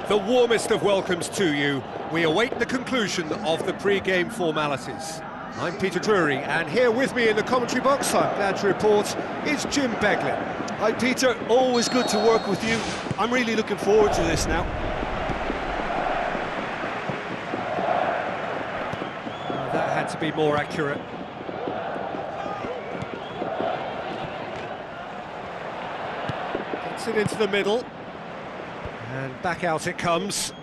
The warmest of welcomes to you. We await the conclusion of the pre-game formalities. I'm Peter Drury, and here with me in the commentary box, I'm glad to report, is Jim Beglin. Hi Peter, always good to work with you. I'm really looking forward to this now. That had to be more accurate. Gets it into the middle. And back out it comes.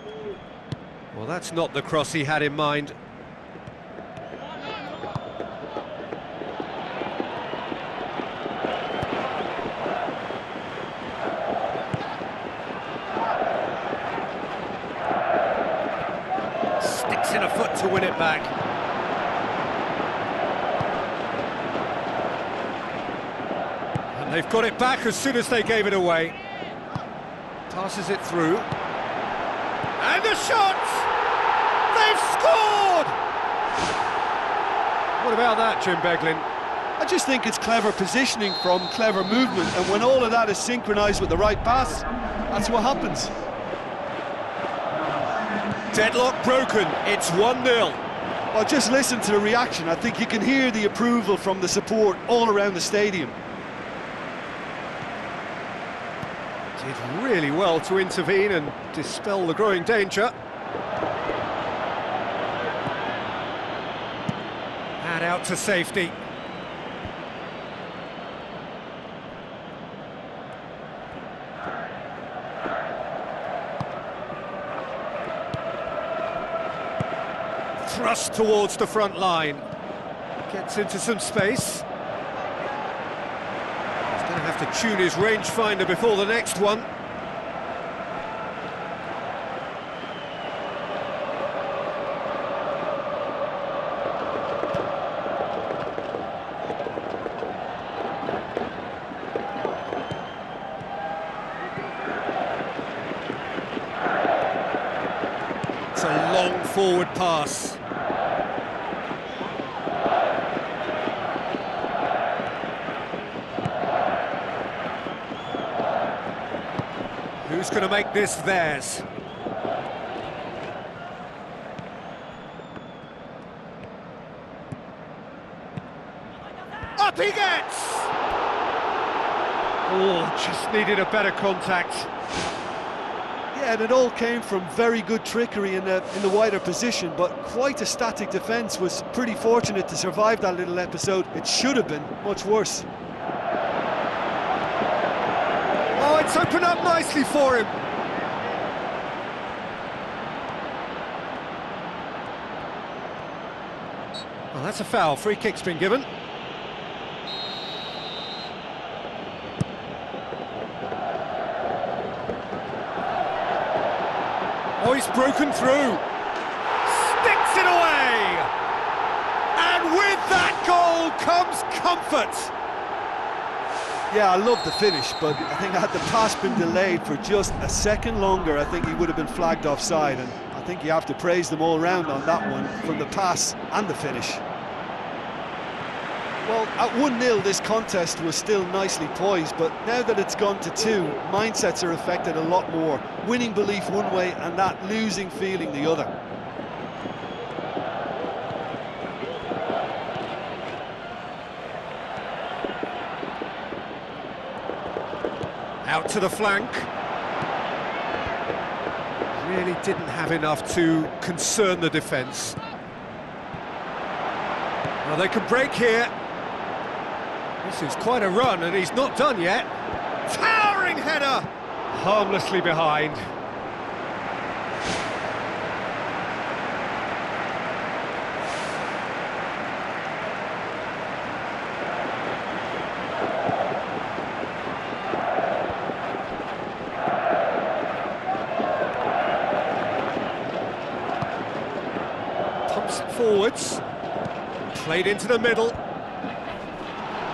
Well, that's not the cross he had in mind. Sticks in a foot to win it back. And they've got it back as soon as they gave it away. Passes it through. And a shot! They've scored! What about that, Jim Beglin? I just think it's clever positioning from clever movement, and when all of that is synchronised with the right pass, that's what happens. Deadlock broken, it's 1-0. Well, just listen to the reaction. I think you can hear the approval from the support all around the stadium. Did really well to intervene and dispel the growing danger. And out to safety. Thrust towards the front line. Gets into some space. He's going to have to tune his rangefinder before the next one. forward pass. Who's going to make this theirs? Up he gets! Oh, just needed a better contact. Yeah, and it all came from very good trickery in the wider position, but quite a static defence. Was pretty fortunate to survive that little episode. It should have been much worse. Oh, it's opened up nicely for him. Well, that's a foul. Free kick's been given. Oh, he's broken through. Sticks it away. And with that goal comes comfort. Yeah, I love the finish, but I think had the pass been delayed for just a second longer, I think he would have been flagged offside, and I think you have to praise them all round on that one, from the pass and the finish. Well, at 1-0 this contest was still nicely poised, but now that it's gone to 2, mindsets are affected a lot more. Winning belief one way and that losing feeling the other. Out to the flank. Really didn't have enough to concern the defence. Well, they can break here. This is quite a run, and he's not done yet. Towering header! Harmlessly behind. Pumps it forwards. Played into the middle.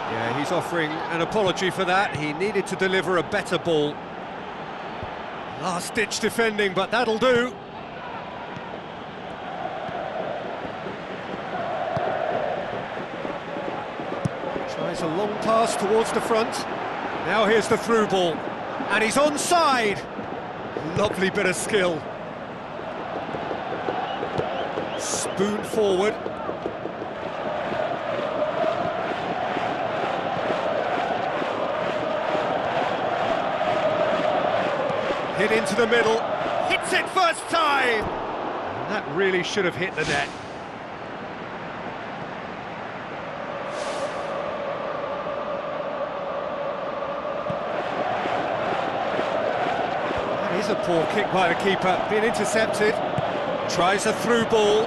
Yeah, he's offering an apology for that. He needed to deliver a better ball. Last-ditch defending, but that'll do. Tries a long pass towards the front. Now here's the through ball. And he's onside. Lovely bit of skill. Spoon forward. Hit into the middle, hits it first time! And that really should have hit the net. That is a poor kick by the keeper, being intercepted. Tries a through ball.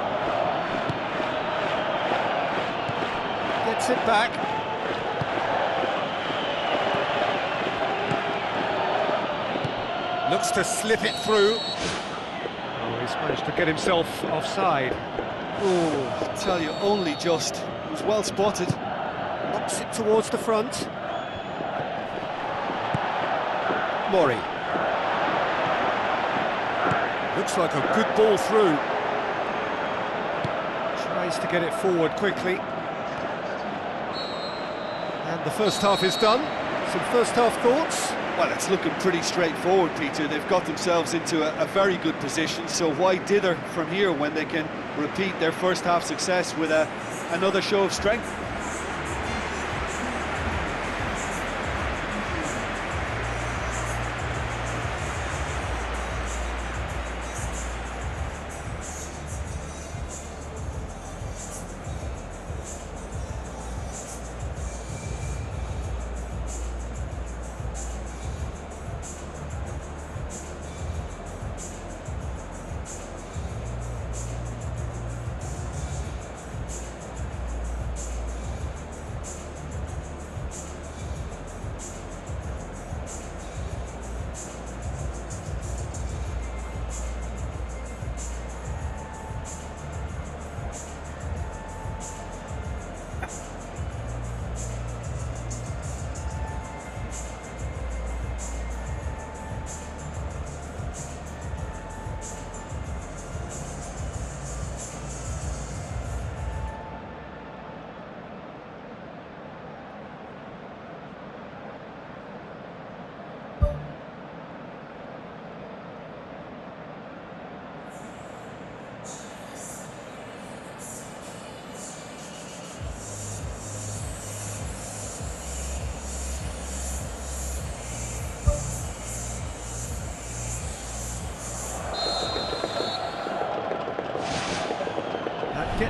Gets it back. Looks to slip it through. Oh, he's managed to get himself offside. Oh, I tell you, only just. It was well spotted. Knocks it towards the front. Mori. Looks like a good ball through. Tries to get it forward quickly. And the first half is done. Some first half thoughts? Well, it's looking pretty straightforward, Peter. They've got themselves into a very good position, so why dither from here when they can repeat their first half success with another show of strength?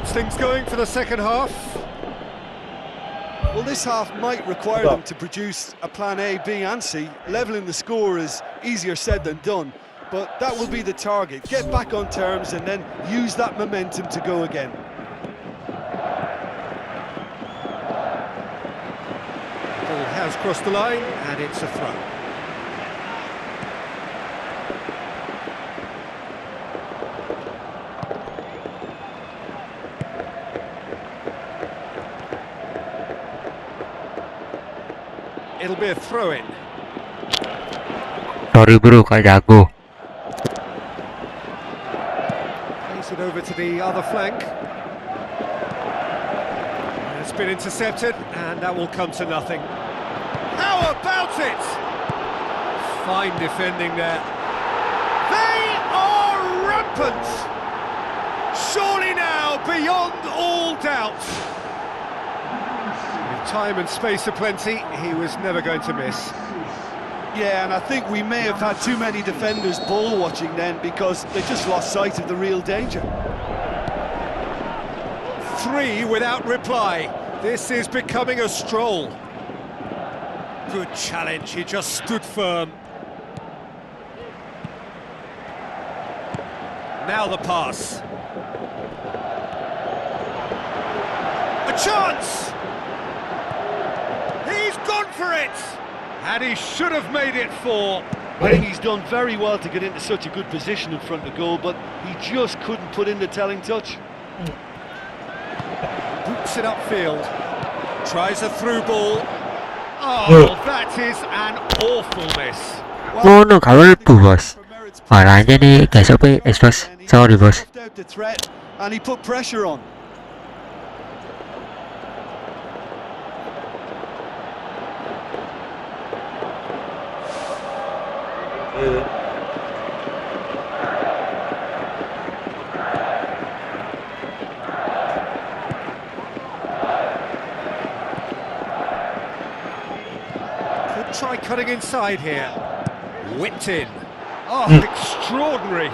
gets things going for the second half. Well, this half might require them to produce a plan A, B and C. Levelling the score is easier said than done, but that will be the target. Get back on terms and then use that momentum to go again. Ball has crossed the line and it's a throw. It'll be a throw-in. Sorry bro, kak jago. Plays it over to the other flank. It's been intercepted, and that will come to nothing. How about it? Fine defending there. They are rampant! Surely now, beyond all doubt. With time and space aplenty, he was never going to miss. Yeah, and I think we may have had too many defenders ball watching then because they just lost sight of the real danger. 3 without reply. This is becoming a stroll. Good challenge, he just stood firm. Now the pass. A chance! He's gone for it! And he should have made it 4. I think he's done very well to get into such a good position in front of goal, but he just couldn't put in the telling touch. Boots it upfield. Tries a through ball. Oh, that is an awful miss. Ngono kawalpu bos. Makanya nih besok bos. Sorry bos. And he put pressure on. Could try cutting inside here. Whipped in. Oh, extraordinary.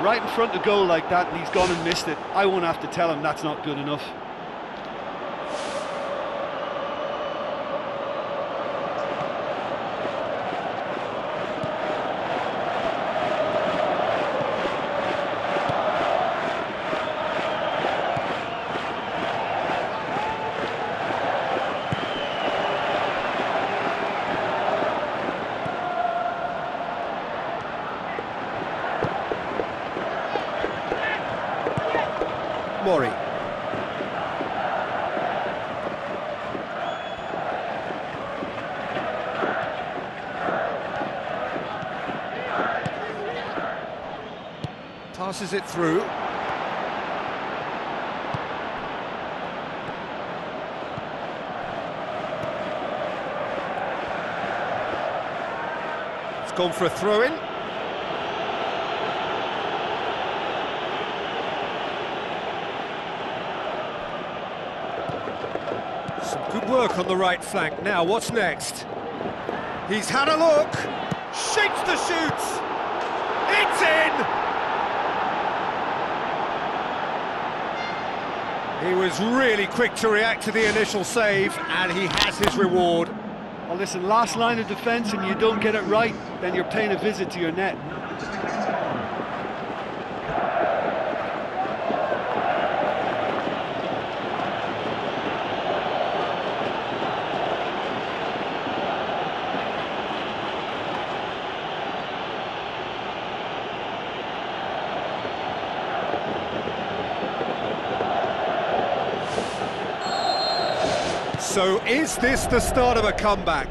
Right in front of goal like that, and he's gone and missed it. I won't have to tell him that's not good enough. Mori. Passes it through. It's gone for a throw-in. Good work on the right flank. Now, what's next? He's had a look. Shakes the shoots. It's in! He was really quick to react to the initial save, and he has his reward. Well, listen, last line of defence and you don't get it right, then you're paying a visit to your net. So is this the start of a comeback?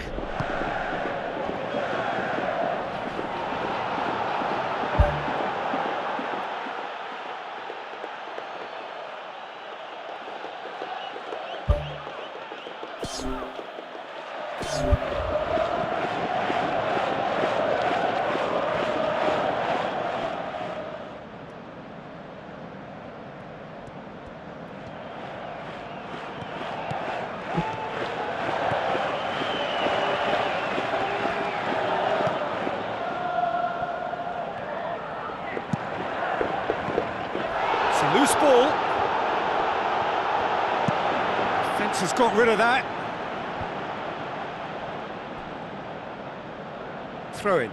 Loose ball. got rid of that. Throw in.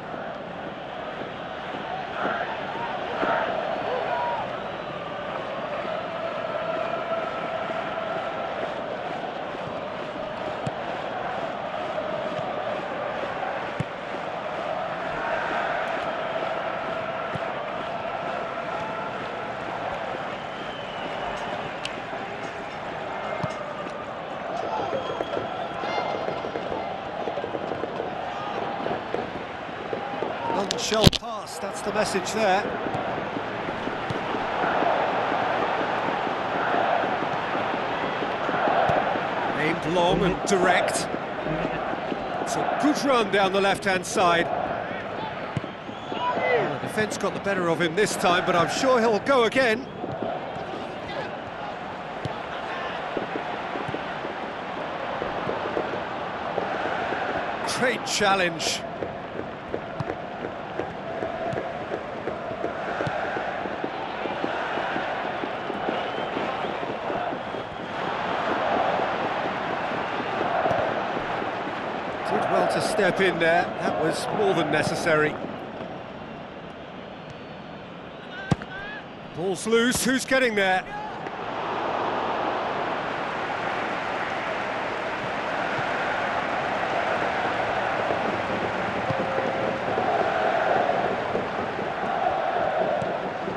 Shell pass, that's the message there. Aimed long and direct. It's a good run down the left-hand side. Well, the defence got the better of him this time, but I'm sure he'll go again. Great challenge. Did well to step in there, that was more than necessary. Ball's loose, who's getting there?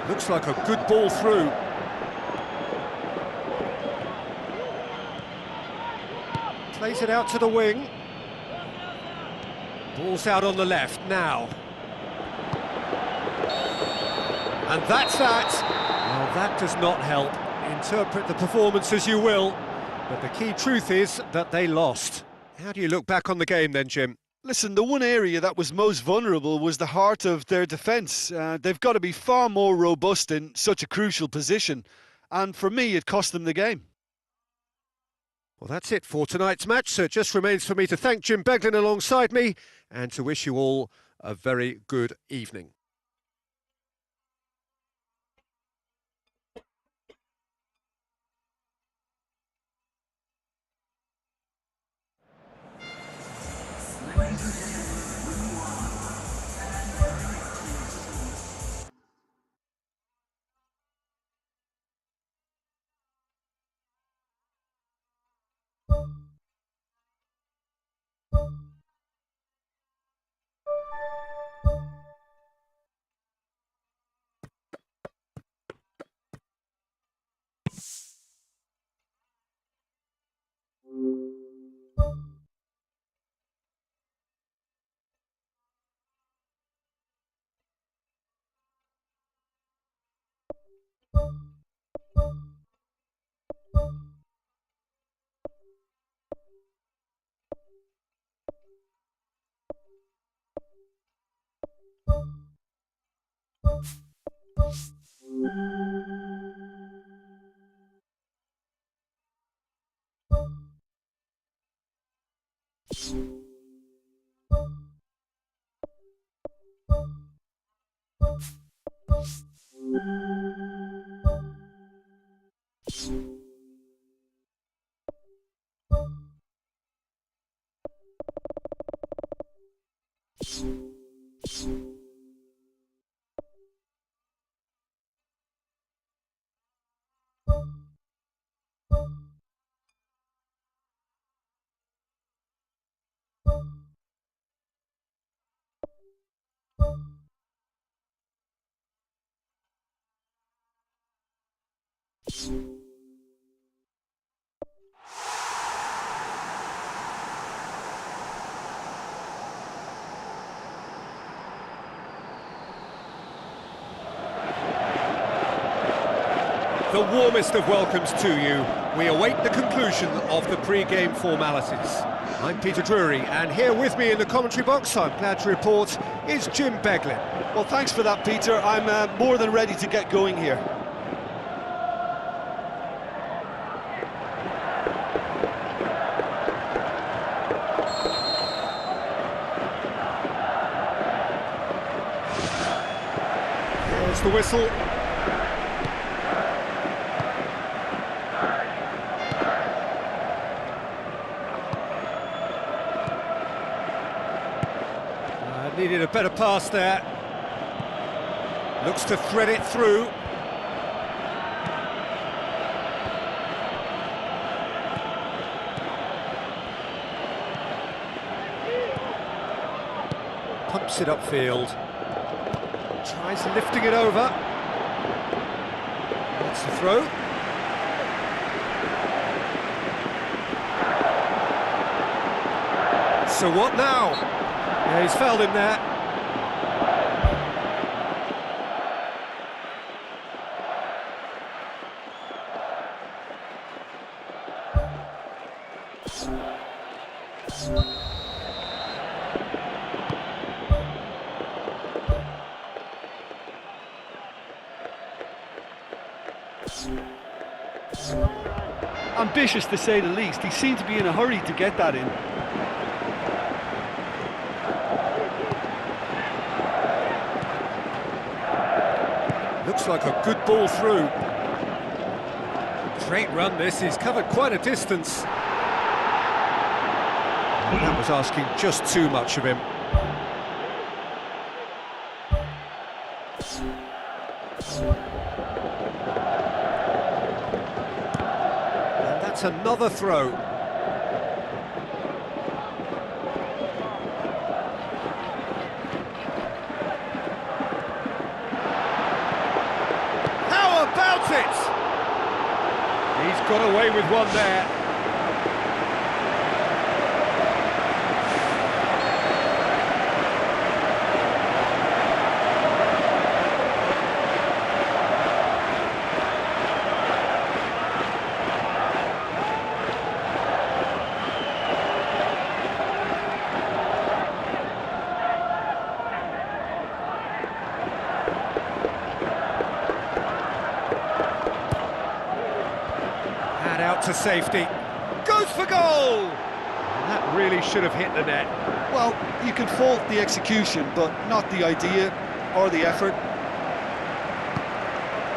Looks like a good ball through. Plays it out to the wing. Ball's out on the left now. And that's that. Well, that does not help. Interpret the performance as you will, but the key truth is that they lost. How do you look back on the game then, Jim? Listen, the one area that was most vulnerable was the heart of their defence. They've got to be far more robust in such a crucial position. And for me, it cost them the game. Well, that's it for tonight's match, so it just remains for me to thank Jim Beglin alongside me and to wish you all a very good evening. The warmest of welcomes to you. We await the conclusion of the pre-game formalities. I'm Peter Drury, and here with me in the commentary box, I'm glad to report, is Jim Beglin. Well, thanks for that, Peter. I'm more than ready to get going here. There's the whistle. Needed a better pass there. Looks to thread it through. Pumps it upfield. Tries lifting it over. That's the throw. So what now? Yeah, he's fouled him there. Ambitious to say the least. He seemed to be in a hurry to get that in. Looks like a good ball through. Great run this, he's covered quite a distance. That was asking just too much of him. And that's another throw. He's got away with one there. Out to safety, goes for goal! That really should have hit the net. Well, you can fault the execution, but not the idea or the effort.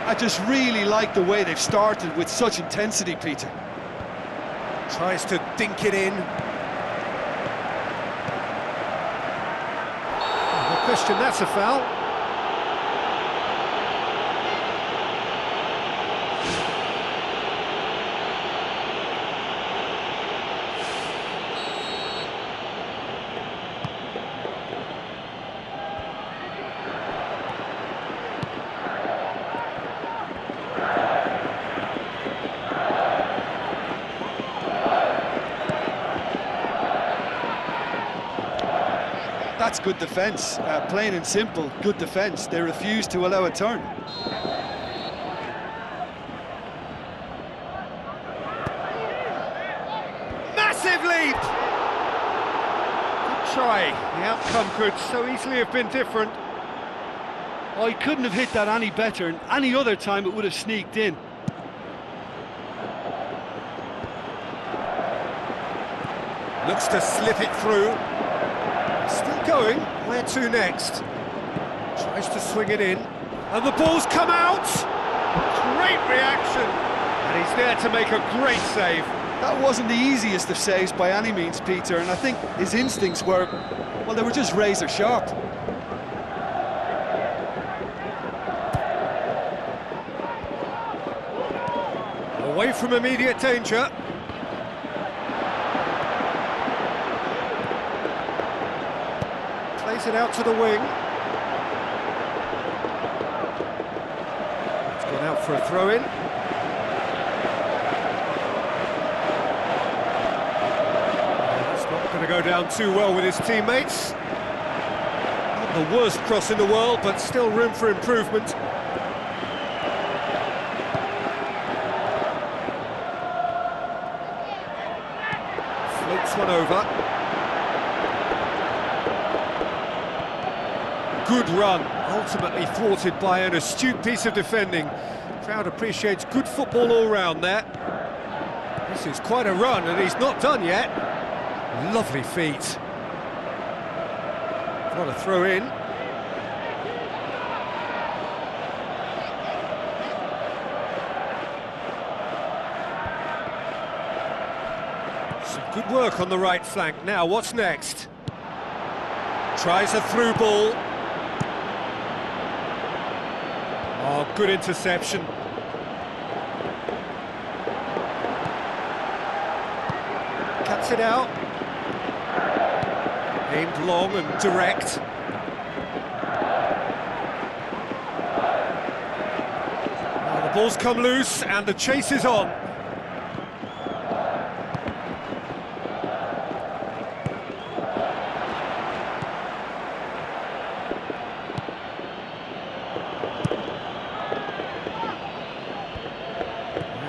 I just really like the way they've started with such intensity, Peter. Tries to dink it in. No question, that's a foul. That's good defence, plain and simple, good defence. They refuse to allow a turn. Massive leap! Good try. The outcome could so easily have been different. Oh, he couldn't have hit that any better, and any other time it would have sneaked in. Looks to slip it through. Still going, where to next? Tries to swing it in, and the ball's come out! Great reaction! And he's there to make a great save. That wasn't the easiest of saves by any means, Peter, and I think his instincts were, well, they were just razor sharp. Away from immediate danger. Plays it out to the wing. It's gone out for a throw-in. That's not going to go down too well with his teammates. Not the worst cross in the world, but still room for improvement. Floats one over. Good run, ultimately thwarted by an astute piece of defending. Crowd appreciates good football all round there. This is quite a run, and he's not done yet. Lovely feet. What a throw in. Some good work on the right flank. Now, what's next? Tries a through ball. Oh, good interception. Cuts it out. Aimed long and direct. Now the ball's come loose and the chase is on.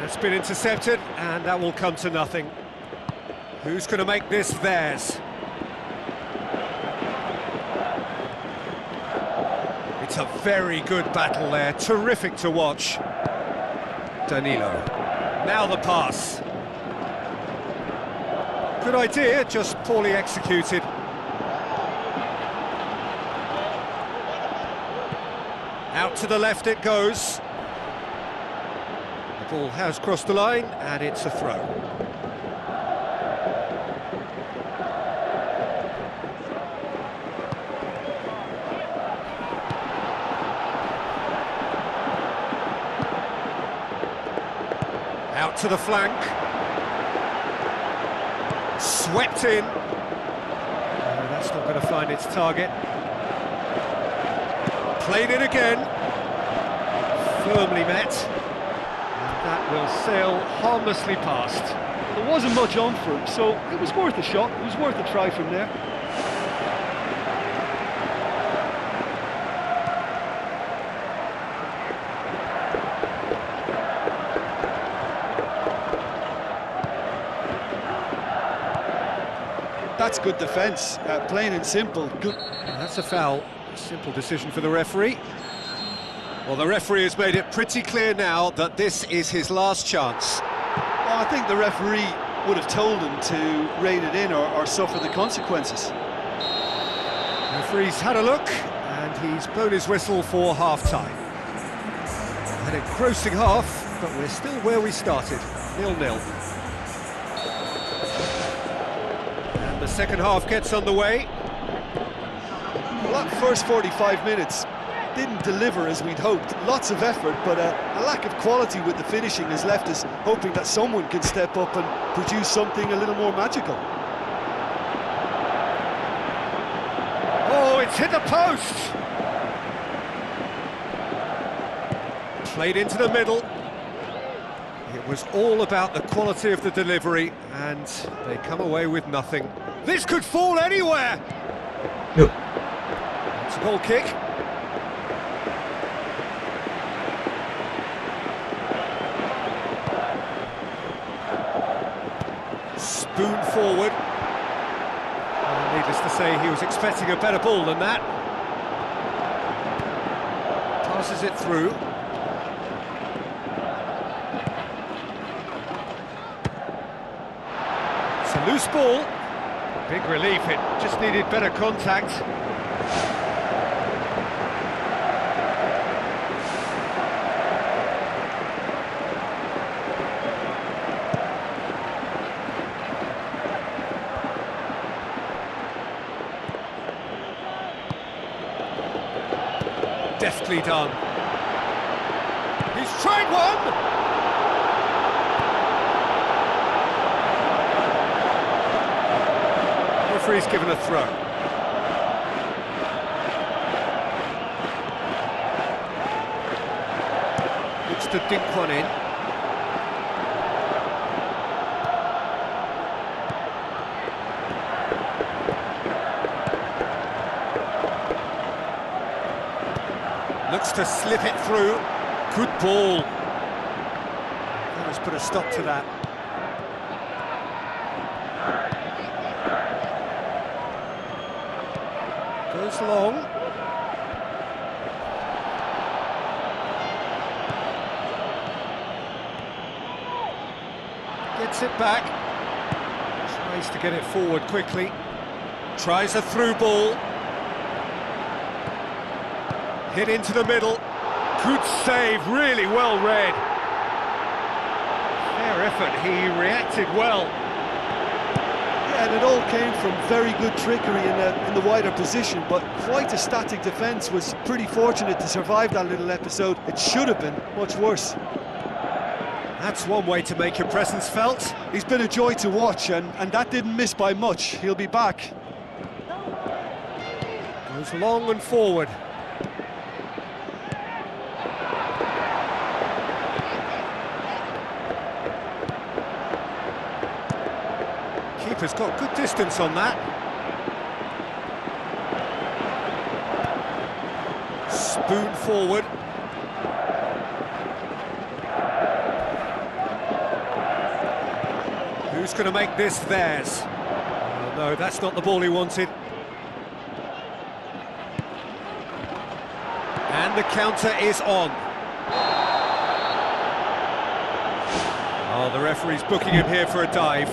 It's been intercepted and that will come to nothing. Who's going to make this theirs? It's a very good battle there, terrific to watch. Danilo. Now the pass. Good idea, just poorly executed. Out to the left it goes. The ball has crossed the line and it's a throw. Out to the flank. Swept in. Oh, that's not going to find its target. Played it again. Firmly met. And that will sail harmlessly past. There wasn't much on for him, so it was worth a shot. It was worth a try from there. That's good defence, plain and simple. Good. That's a foul. Simple decision for the referee. Well, the referee has made it pretty clear now that this is his last chance. Well, I think the referee would have told him to rein it in or suffer the consequences. The referee's had a look and he's blown his whistle for half-time. An engrossing half, but we're still where we started, 0-0. The second half gets underway. Well, that first 45 minutes didn't deliver as we'd hoped. Lots of effort, but a lack of quality with the finishing has left us hoping that someone can step up and produce something a little more magical. Oh, it's hit the post! Played into the middle. It was all about the quality of the delivery, and they come away with nothing. This could fall anywhere! Yep. It's a goal kick. Spoon forward. Needless to say, he was expecting a better ball than that. Passes it through. It's a loose ball. Big relief, it just needed better contact. Deftly done. He's tried one! Referee's given a throw. Looks to dink one in. Looks to slip it through. Good ball. That has put a stop to that. Goes long. Gets it back. Tries to get it forward quickly. Tries a through ball. Hit into the middle. Good save, really well read. Fair effort, he reacted well. Yeah, and it all came from very good trickery in the wider position, but quite a static defence. Was pretty fortunate to survive that little episode. It should have been much worse. That's one way to make your presence felt. He's been a joy to watch, and that didn't miss by much. He'll be back. Goes long and forward. Keeper's got good distance on that. Spoon forward. Who's going to make this theirs? Oh, no, that's not the ball he wanted. And the counter is on. Oh, the referee's booking him here for a dive.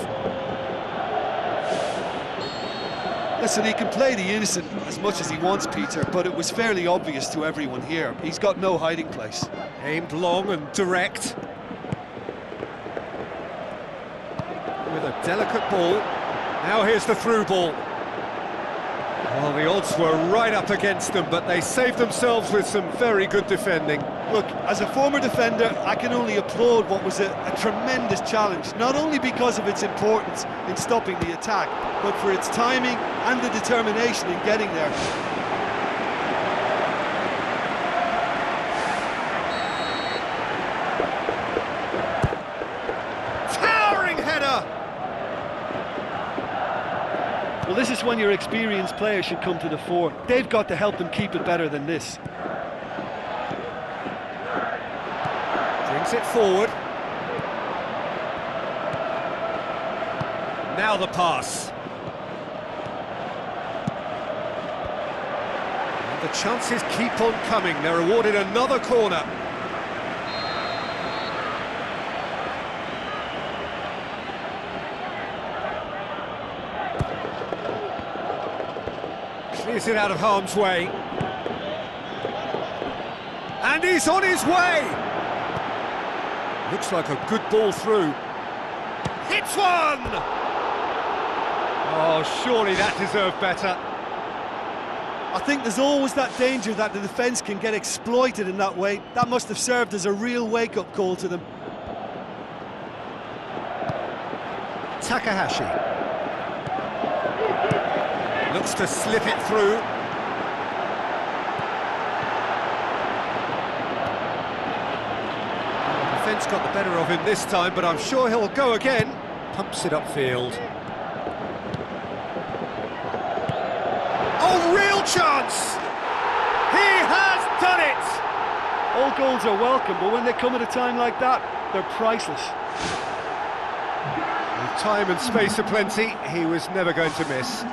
Listen, he can play the innocent as much as he wants, Peter, but it was fairly obvious to everyone here. He's got no hiding place. Aimed long and direct. With a delicate ball. Now here's the through ball. Well, the odds were right up against them, but they saved themselves with some very good defending. Look, as a former defender, I can only applaud what was a tremendous challenge, not only because of its importance in stopping the attack, but for its timing and the determination in getting there. Towering header! Well, this is when your experienced players should come to the fore. They've got to help them keep it better than this. Brings it forward. Now the pass. And the chances keep on coming. They're awarded another corner. Clears it out of harm's way. And he's on his way! Looks like a good ball through. Hits one! Oh, surely that deserved better. I think there's always that danger that the defence can get exploited in that way. That must have served as a real wake-up call to them. Takahashi. Looks to slip it through. The defence got the better of him this time, but I'm sure he'll go again. Pumps it upfield. Oh, real chance! He has done it! All goals are welcome, but when they come at a time like that, they're priceless. With time and space aplenty, he was never going to miss.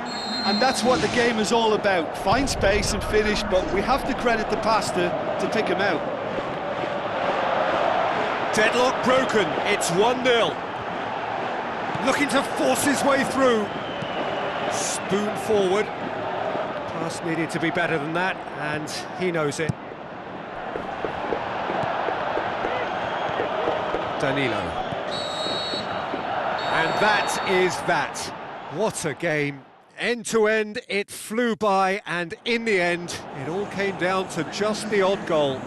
And that's what the game is all about. Find space and finish, but we have to credit the pass to pick him out. Deadlock broken, it's 1-0. Looking to force his way through. Spoon forward. Pass needed to be better than that, and he knows it. Danilo. And that is that. What a game. End to end, it flew by, and in the end, it all came down to just the odd goal.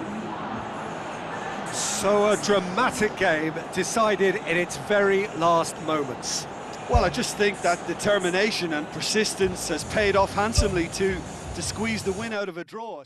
So a dramatic game, decided in its very last moments. Well, I just think that determination and persistence has paid off handsomely to squeeze the win out of a draw.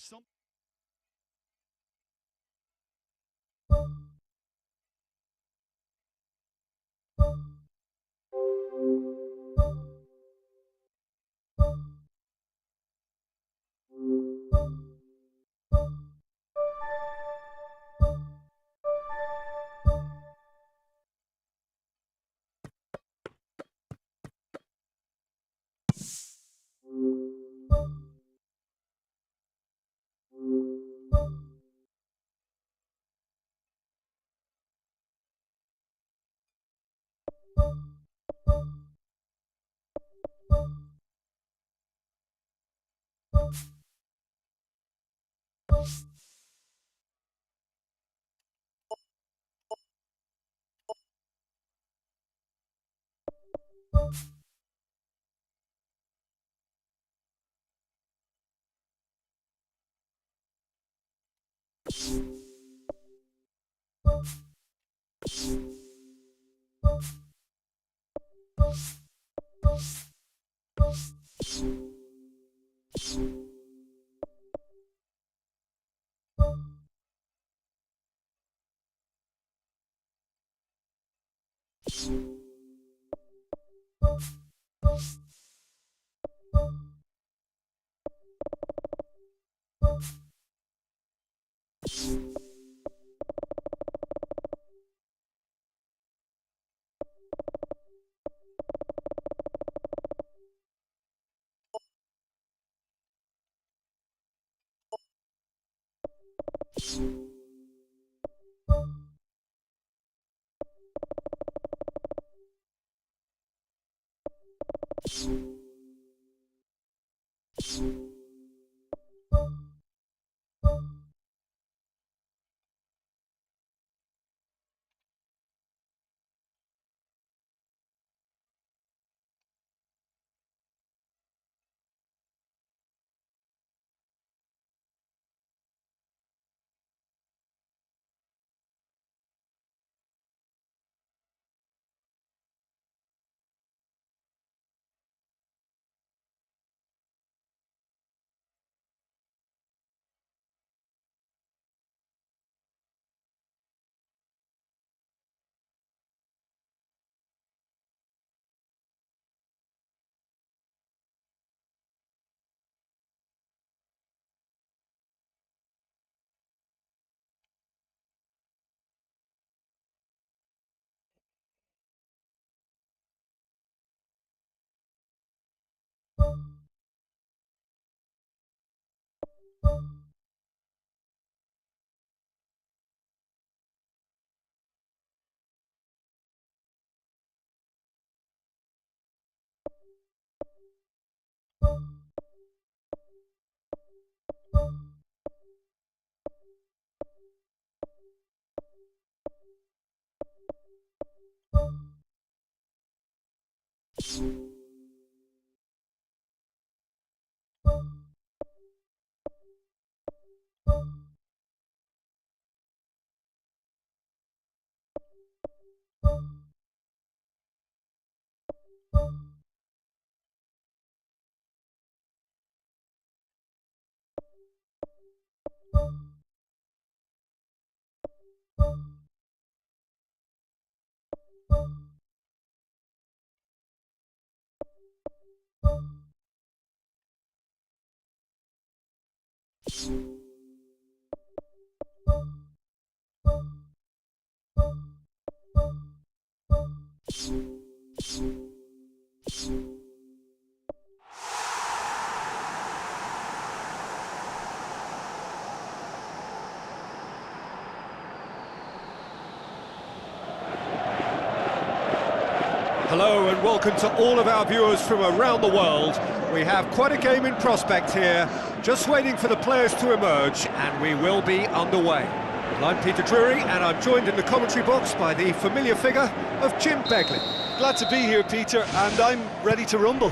Hello and welcome to all of our viewers from around the world. We have quite a game in prospect here, just waiting for the players to emerge, and we will be underway. Well, I'm Peter Drury, and I'm joined in the commentary box by the familiar figure of Jim Beglin. Glad to be here, Peter, and I'm ready to rumble.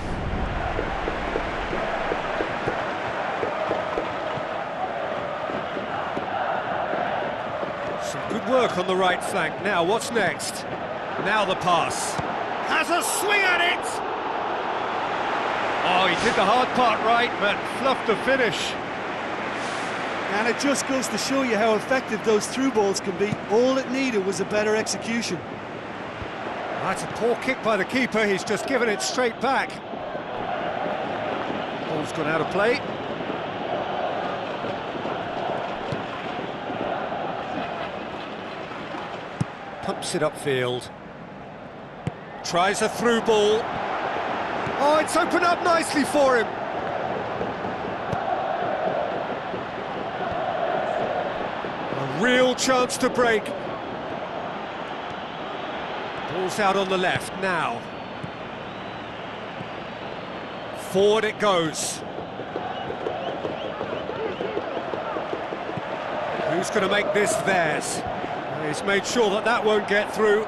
Some good work on the right flank. Now, what's next? Now the pass. Has a swing at it! Oh, he did the hard part right, but fluffed the finish. And it just goes to show you how effective those through balls can be. All it needed was a better execution. That's a poor kick by the keeper, he's just given it straight back. Ball's gone out of play. Pumps it upfield. Tries a through ball. Oh, it's opened up nicely for him. A real chance to break. Ball's out on the left now. Forward it goes. Who's going to make this theirs? He's made sure that that won't get through.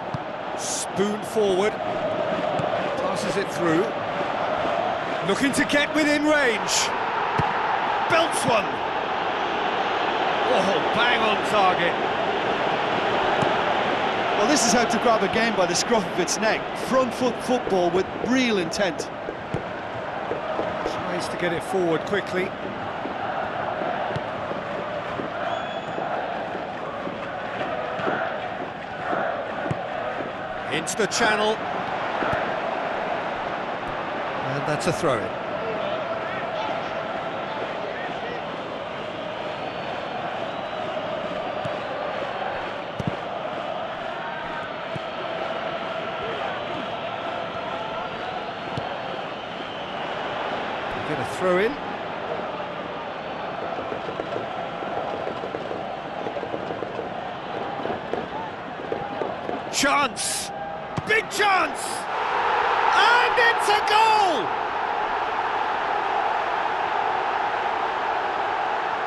Spoon forward, passes it through, looking to get within range, belts one. Oh, bang on target. Well, this is how to grab a game by the scruff of its neck. Front foot football with real intent. Tries to get it forward quickly. Into the channel. And that's a throw-in. Get a throw-in. Chance! Big chance! And it's a goal!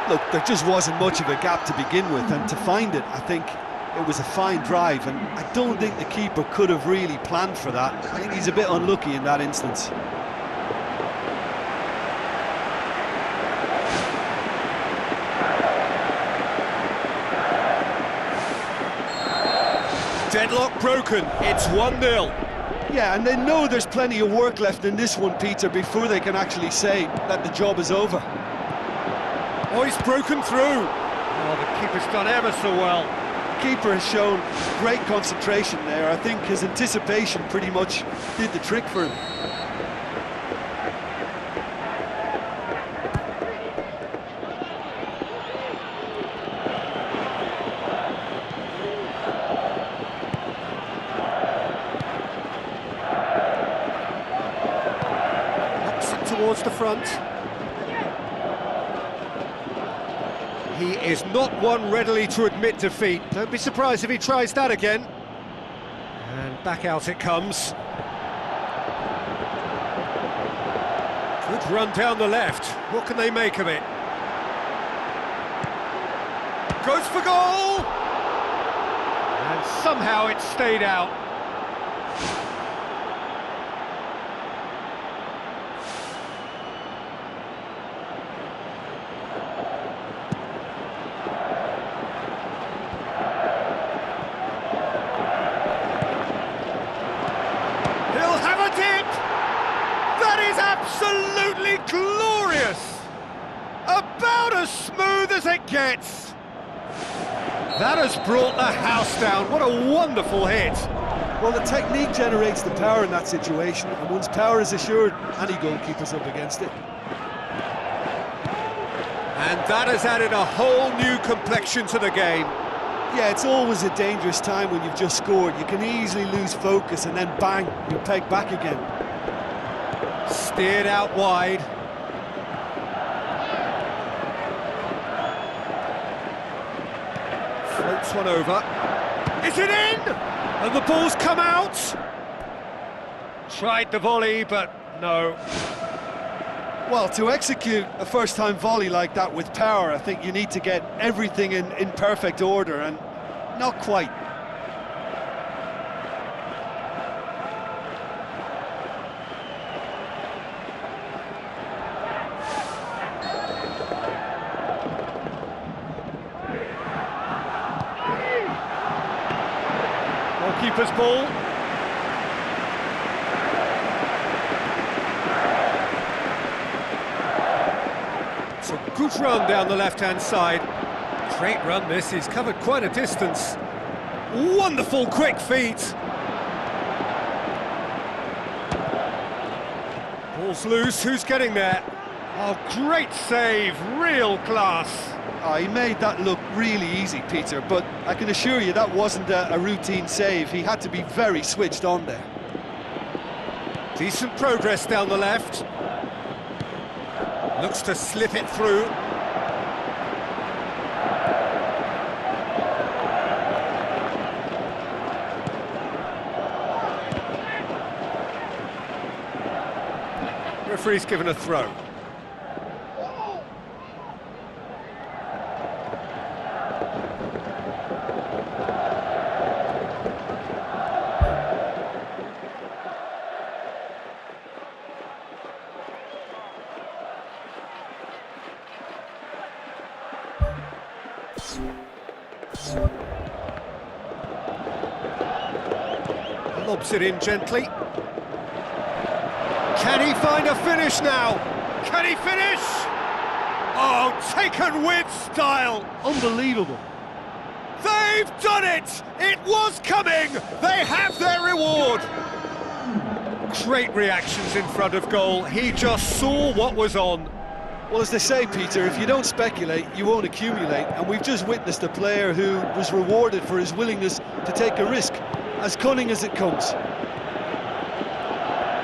Look, there just wasn't much of a gap to begin with, and to find it, I think it was a fine drive, and I don't think the keeper could have really planned for that. I think he's a bit unlucky in that instance. Deadlock broken, it's 1-0. Yeah, and they know there's plenty of work left in this one, Peter, before they can actually say that the job is over. Oh, he's broken through. Oh, the keeper's done ever so well. Keeper has shown great concentration there. I think his anticipation pretty much did the trick for him. Towards the front. He is not one readily to admit defeat. Don't be surprised if he tries that again. And back out it comes. Good run down the left. What can they make of it? Goes for goal! And somehow it stayed out. Absolutely glorious! About as smooth as it gets! That has brought the house down. What a wonderful hit! Well, the technique generates the power in that situation, and once power is assured, any goalkeeper's up against it. And that has added a whole new complexion to the game. Yeah, it's always a dangerous time when you've just scored. You can easily lose focus and then bang, you're pegged back again. Steered out wide. Floats one over. Is it in? And the ball's come out. Tried the volley, but no. Well, to execute a first-time volley like that with power, I think you need to get everything in perfect order, and not quite. Goalkeeper's ball. It's a good run down the left-hand side. Great run this, he's covered quite a distance. Wonderful quick feet. Ball's loose, who's getting there? Oh, great save, real class. Oh, he made that look really easy, Peter, but I can assure you that wasn't a routine save. He had to be very switched on there. Decent progress down the left. Looks to slip it through. Referee's given a throw. Lobs it in gently. Can he find a finish now? Can he finish? Oh, taken with style. Unbelievable. They've done it! It was coming! They have their reward! Great reactions in front of goal. He just saw what was on. Well, as they say, Peter, if you don't speculate, you won't accumulate. And we've just witnessed a player who was rewarded for his willingness to take a risk, as cunning as it comes.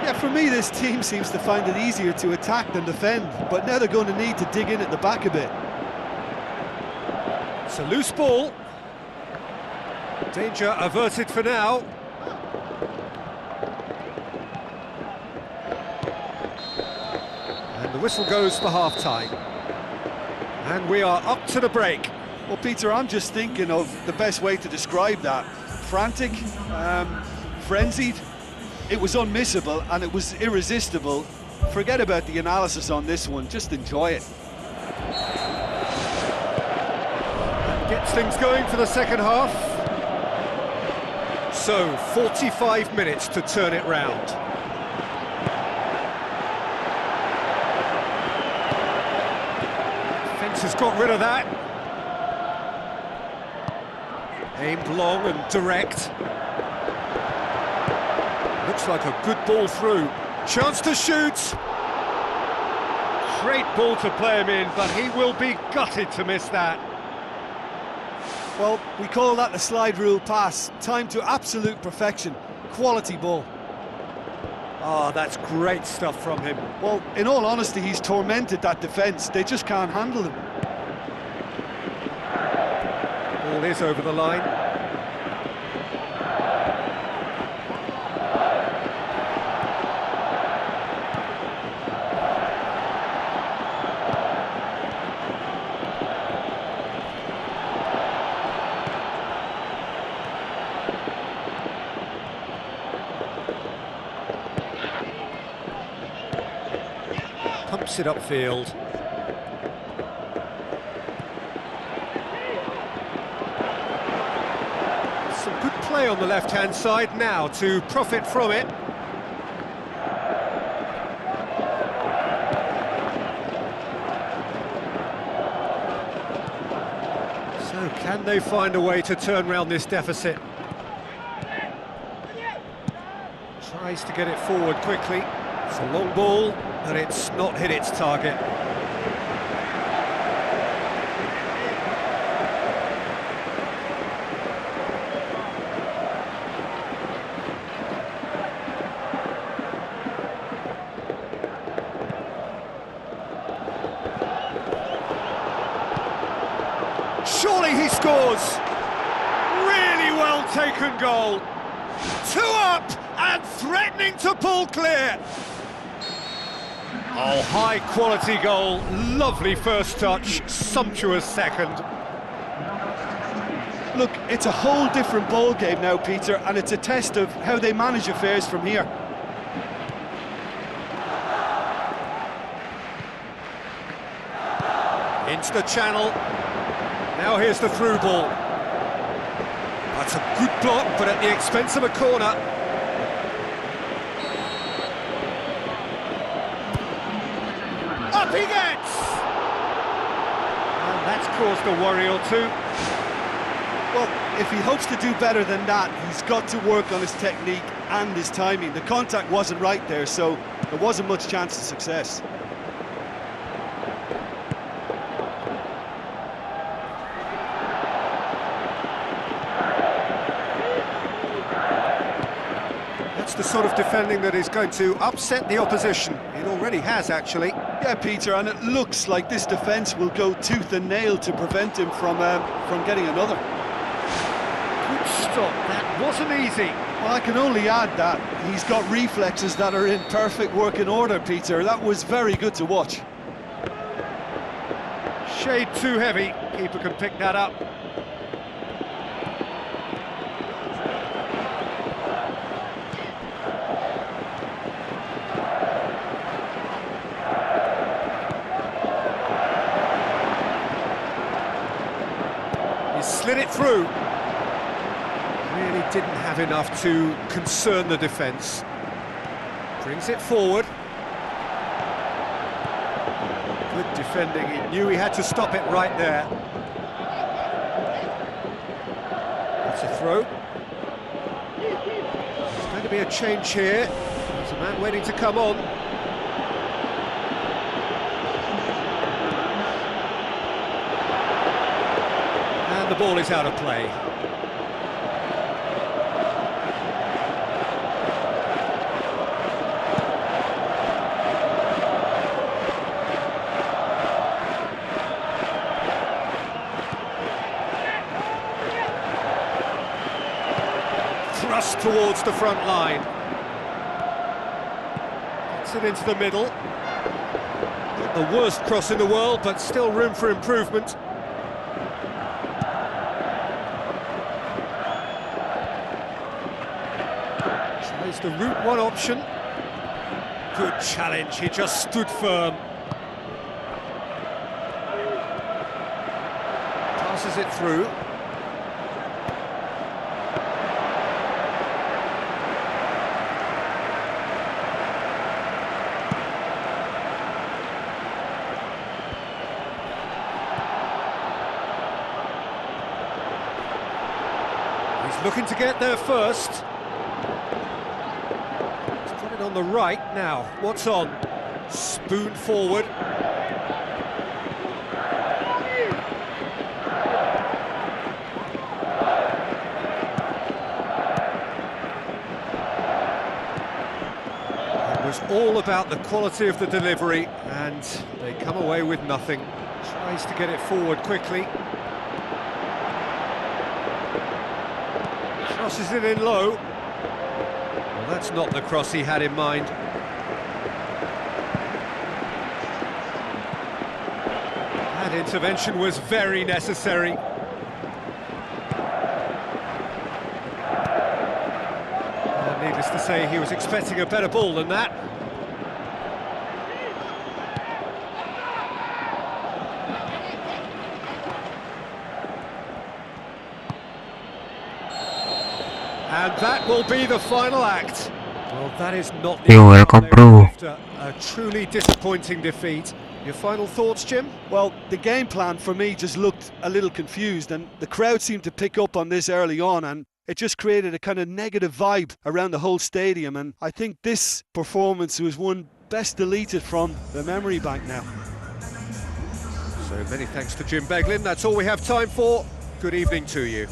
Yeah, for me, this team seems to find it easier to attack than defend, but now they're going to need to dig in at the back a bit. It's a loose ball. Danger averted for now. And the whistle goes for half-time. And we are up to the break. Well, Peter, I'm just thinking of the best way to describe that. Frantic, frenzied. It was unmissable and it was irresistible. Forget about the analysis on this one, just enjoy it. Gets things going for the second half. So, 45 minutes to turn it round. Defence has got rid of that. Aimed long and direct. Looks like a good ball through. Chance to shoot. Great ball to play him in, but he will be gutted to miss that. Well, we call that the slide rule pass. Time to absolute perfection. Quality ball. Oh, that's great stuff from him. Well, in all honesty, he's tormented that defence. They just can't handle him. Ball is over the line. Pumps it upfield. Some good play on the left-hand side now to profit from it. So can they find a way to turn round this deficit? Tries to get it forward quickly. It's a long ball, but it's not hit its target. Surely he scores! Really well taken goal. 2 up and threatening to pull clear. Oh, high-quality goal, lovely first touch, sumptuous second. Look, it's a whole different ball game now, Peter, and it's a test of how they manage affairs from here. Into the channel. Now here's the through ball. That's a good block, but at the expense of a corner. Up he gets! And that's caused a worry or two. Well, if he hopes to do better than that, he's got to work on his technique and his timing. The contact wasn't right there, so there wasn't much chance of success. That's the sort of defending that is going to upset the opposition. It already has, actually. Yeah, Peter, and it looks like this defence will go tooth and nail to prevent him from getting another. Good stop, that wasn't easy. Well, I can only add that he's got reflexes that are in perfect working order, Peter. That was very good to watch. Shade too heavy, keeper can pick that up. slid it through. Really didn't have enough to concern the defence. Brings it forward. Good defending, he knew he had to stop it right there. That's a throw. There's going to be a change here. There's a man waiting to come on. And the ball is out of play. Thrust towards the front line. Gets it into the middle. Not the worst cross in the world, but still room for improvement. Tries the route one option. Good challenge, he just stood firm. Passes it through. He's looking to get there first. He's put it on the right now. What's on? Spoon forward. It was all about the quality of the delivery, and they come away with nothing. Tries to get it forward quickly. Crosses it in low. Well, that's not the cross he had in mind. That intervention was very necessary. Well, needless to say, he was expecting a better ball than that. And that will be the final act. Well, that is not the You're welcome, bro. after a truly disappointing defeat. Your final thoughts, Jim? Well, the game plan for me just looked a little confused, and the crowd seemed to pick up on this early on, and it just created a kind of negative vibe around the whole stadium, and I think this performance was one best deleted from the memory bank now. So many thanks to Jim Beglin. That's all we have time for. Good evening to you.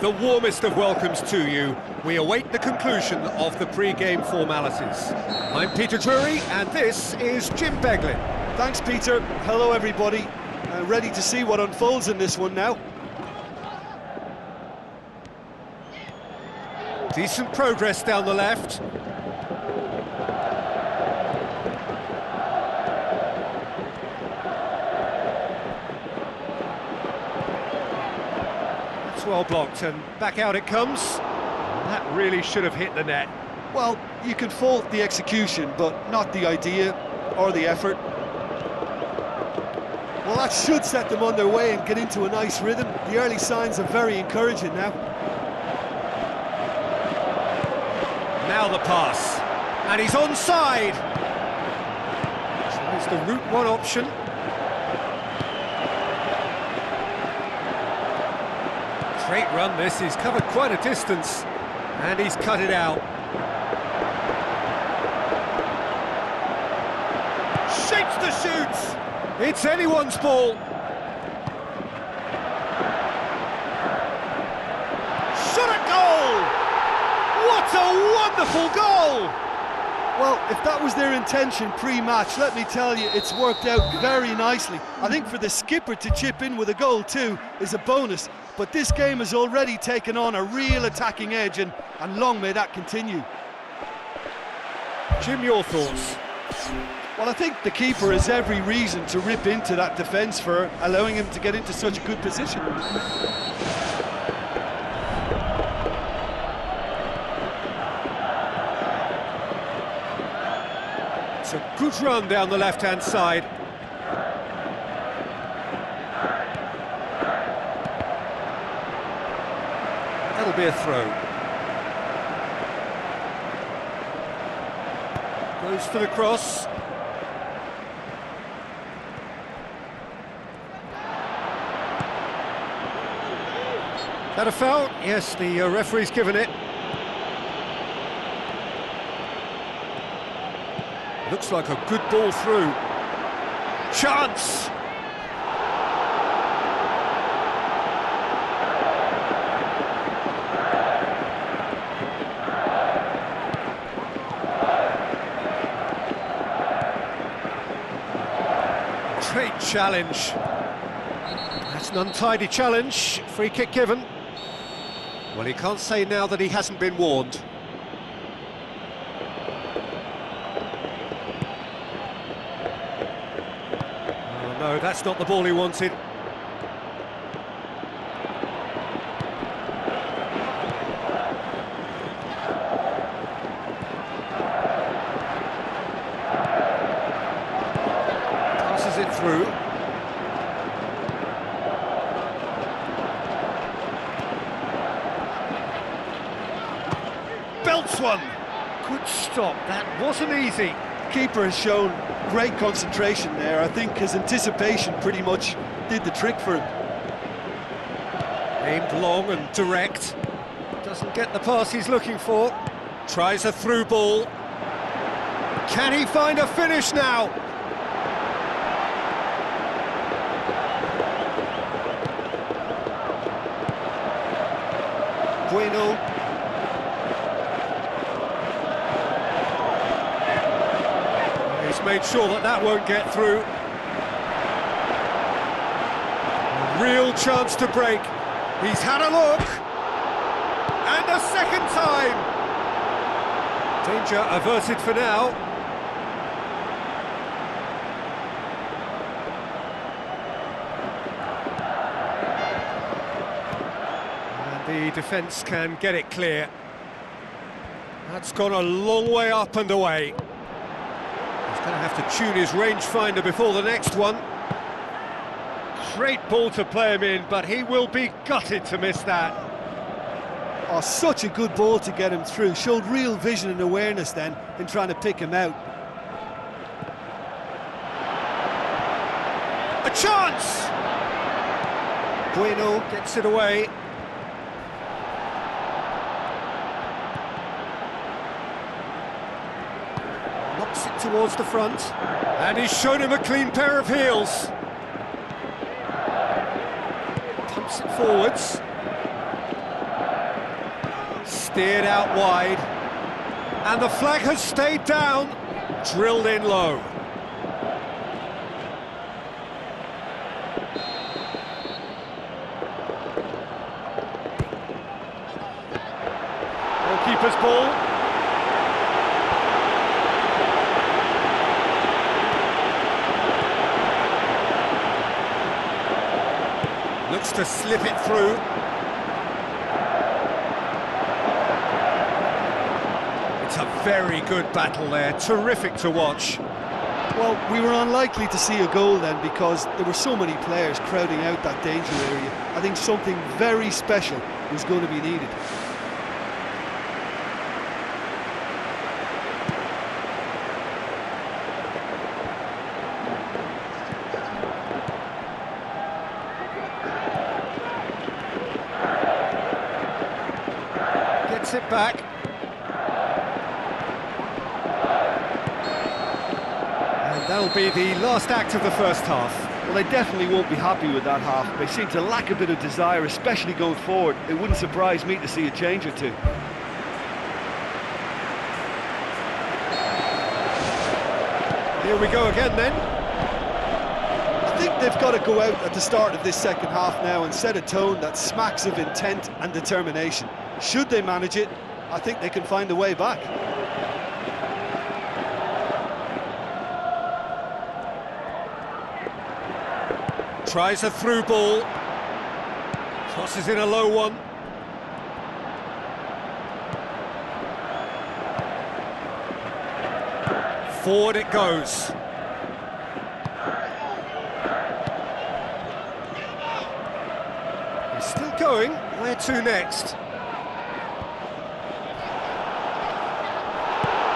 The warmest of welcomes to you. We await the conclusion of the pre-game formalities. I'm Peter Drury, and this is Jim Beglin. Thanks, Peter. Hello, everybody. Ready to see what unfolds in this one now. Decent progress down the left. It's well blocked, and back out it comes. That really should have hit the net. Well, you can fault the execution, but not the idea or the effort. Well, that should set them on their way and get into a nice rhythm. The early signs are very encouraging now. Now the pass, and he's onside. So it's the route one option. Great run this, he's covered quite a distance, and he's cut it out. Shapes the shoot! It's anyone's ball. Shot a goal! What a wonderful goal! Well, if that was their intention pre-match, let me tell you, it's worked out very nicely. I think for the skipper to chip in with a goal too is a bonus, but this game has already taken on a real attacking edge, and long may that continue. Jim, your thoughts? Well, I think the keeper has every reason to rip into that defence for allowing him to get into such a good position. It's a good run down the left-hand side. That'll be a throw. Goes for the cross. That a foul? Yes, the referee's given it. Looks like a good ball through. Chance! Great challenge. That's an untidy challenge. Free kick given. Well, he can't say now that he hasn't been warned. Oh, no, that's not the ball he wanted. Passes it through. Belts one. Good stop. That wasn't easy. Keeper has shown great concentration there. I think his anticipation pretty much did the trick for him. Aimed long and direct. Doesn't get the pass he's looking for. Tries a through ball. Can he find a finish now? Bueno. He's made sure that that won't get through. A real chance to break. He's had a look. And a second time. Danger averted for now. And the defence can get it clear. That's gone a long way up and away. He's going to have to tune his rangefinder before the next one. Great ball to play him in, but he will be gutted to miss that. Oh, such a good ball to get him through. Showed real vision and awareness then in trying to pick him out. A chance! Bueno Gets it away. Knocks it towards the front. And he's shown him a clean pair of heels. Pumps it forwards. Steered out wide. And the flag has stayed down. Drilled in low. Goalkeeper's ball. Looks to slip it through. It's a very good battle there, terrific to watch. Well, we were unlikely to see a goal then because there were so many players crowding out that danger area. I think something very special was going to be needed. Gets it back. That'll be the last act of the first half. Well, they definitely won't be happy with that half. They seem to lack a bit of desire, especially going forward. It wouldn't surprise me to see a change or two. Here we go again then. I think they've got to go out at the start of this second half now and set a tone that smacks of intent and determination. Should they manage it, I think they can find a way back. Tries a through ball. Crosses in a low one. Forward it goes. He's still going. Where to next?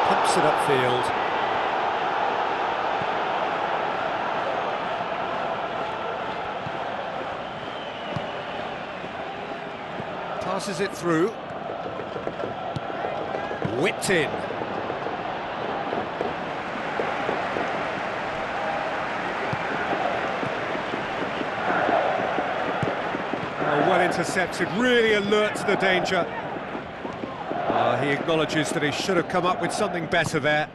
Pumps it upfield. Passes it through. Whipped in. Oh, well intercepted, really alert to the danger. He acknowledges that he should have come up with something better there.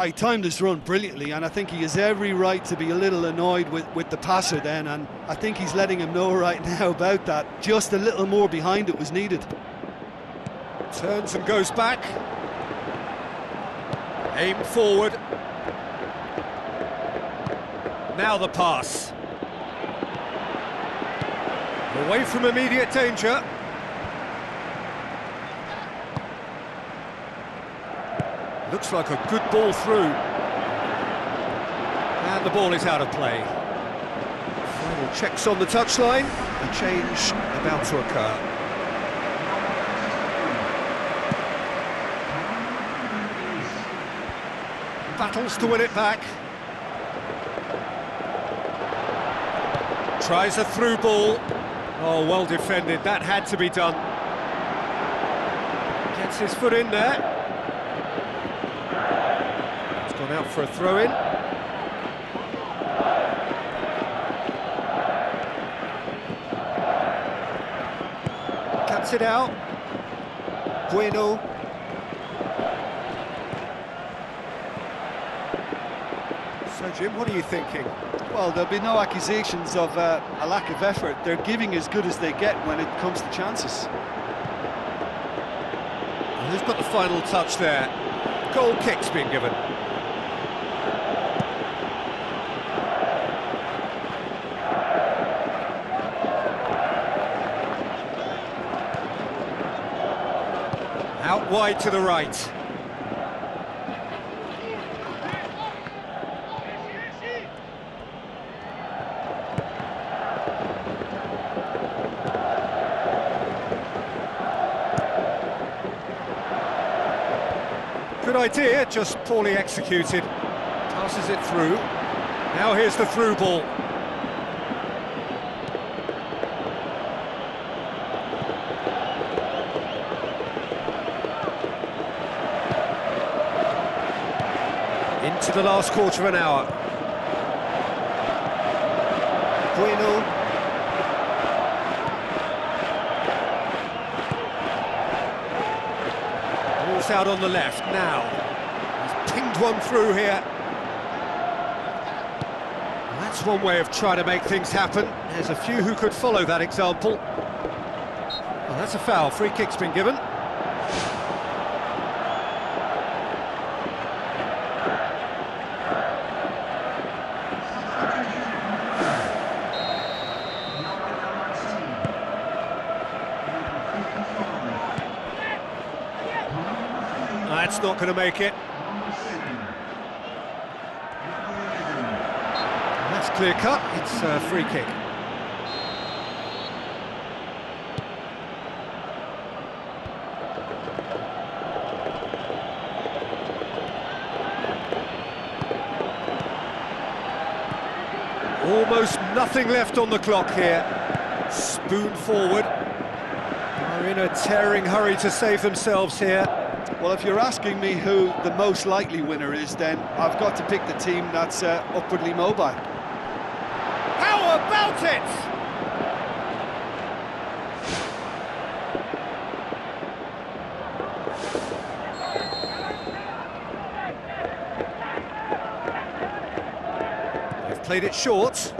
He timed his run brilliantly, and I think he has every right to be a little annoyed with the passer then, and I think he's letting him know right now about that. Just a little more behind it was needed. Turns and goes back. Aim forward. Now the pass. Away from immediate danger. Looks like a good ball through. And the ball is out of play. Final checks on the touchline. A change about to occur. Battles to win it back. Tries a through ball. Oh, well defended. That had to be done. Gets his foot in there. Gone out for a throw-in. Cuts it out. Bueno. So, Jim, what are you thinking? Well, there'll be no accusations of a lack of effort. They're giving as good as they get when it comes to chances. Well, who's got the final touch there? Goal kick's been given. Out wide to the right. Good idea, just poorly executed. Passes it through. Now here's the through ball. Into the last quarter of an hour. Bueno. Ball's out on the left now. He's pinged one through here. Well, that's one way of trying to make things happen. There's a few who could follow that example. Well, that's a foul. Free kick's been given. That's not going to make it. That's clear cut, it's a free kick. Almost nothing left on the clock here. Spoon forward. They're in a tearing hurry to save themselves here. Well, if you're asking me who the most likely winner is, then I've got to pick the team that's upwardly mobile. How about it? They've played it short.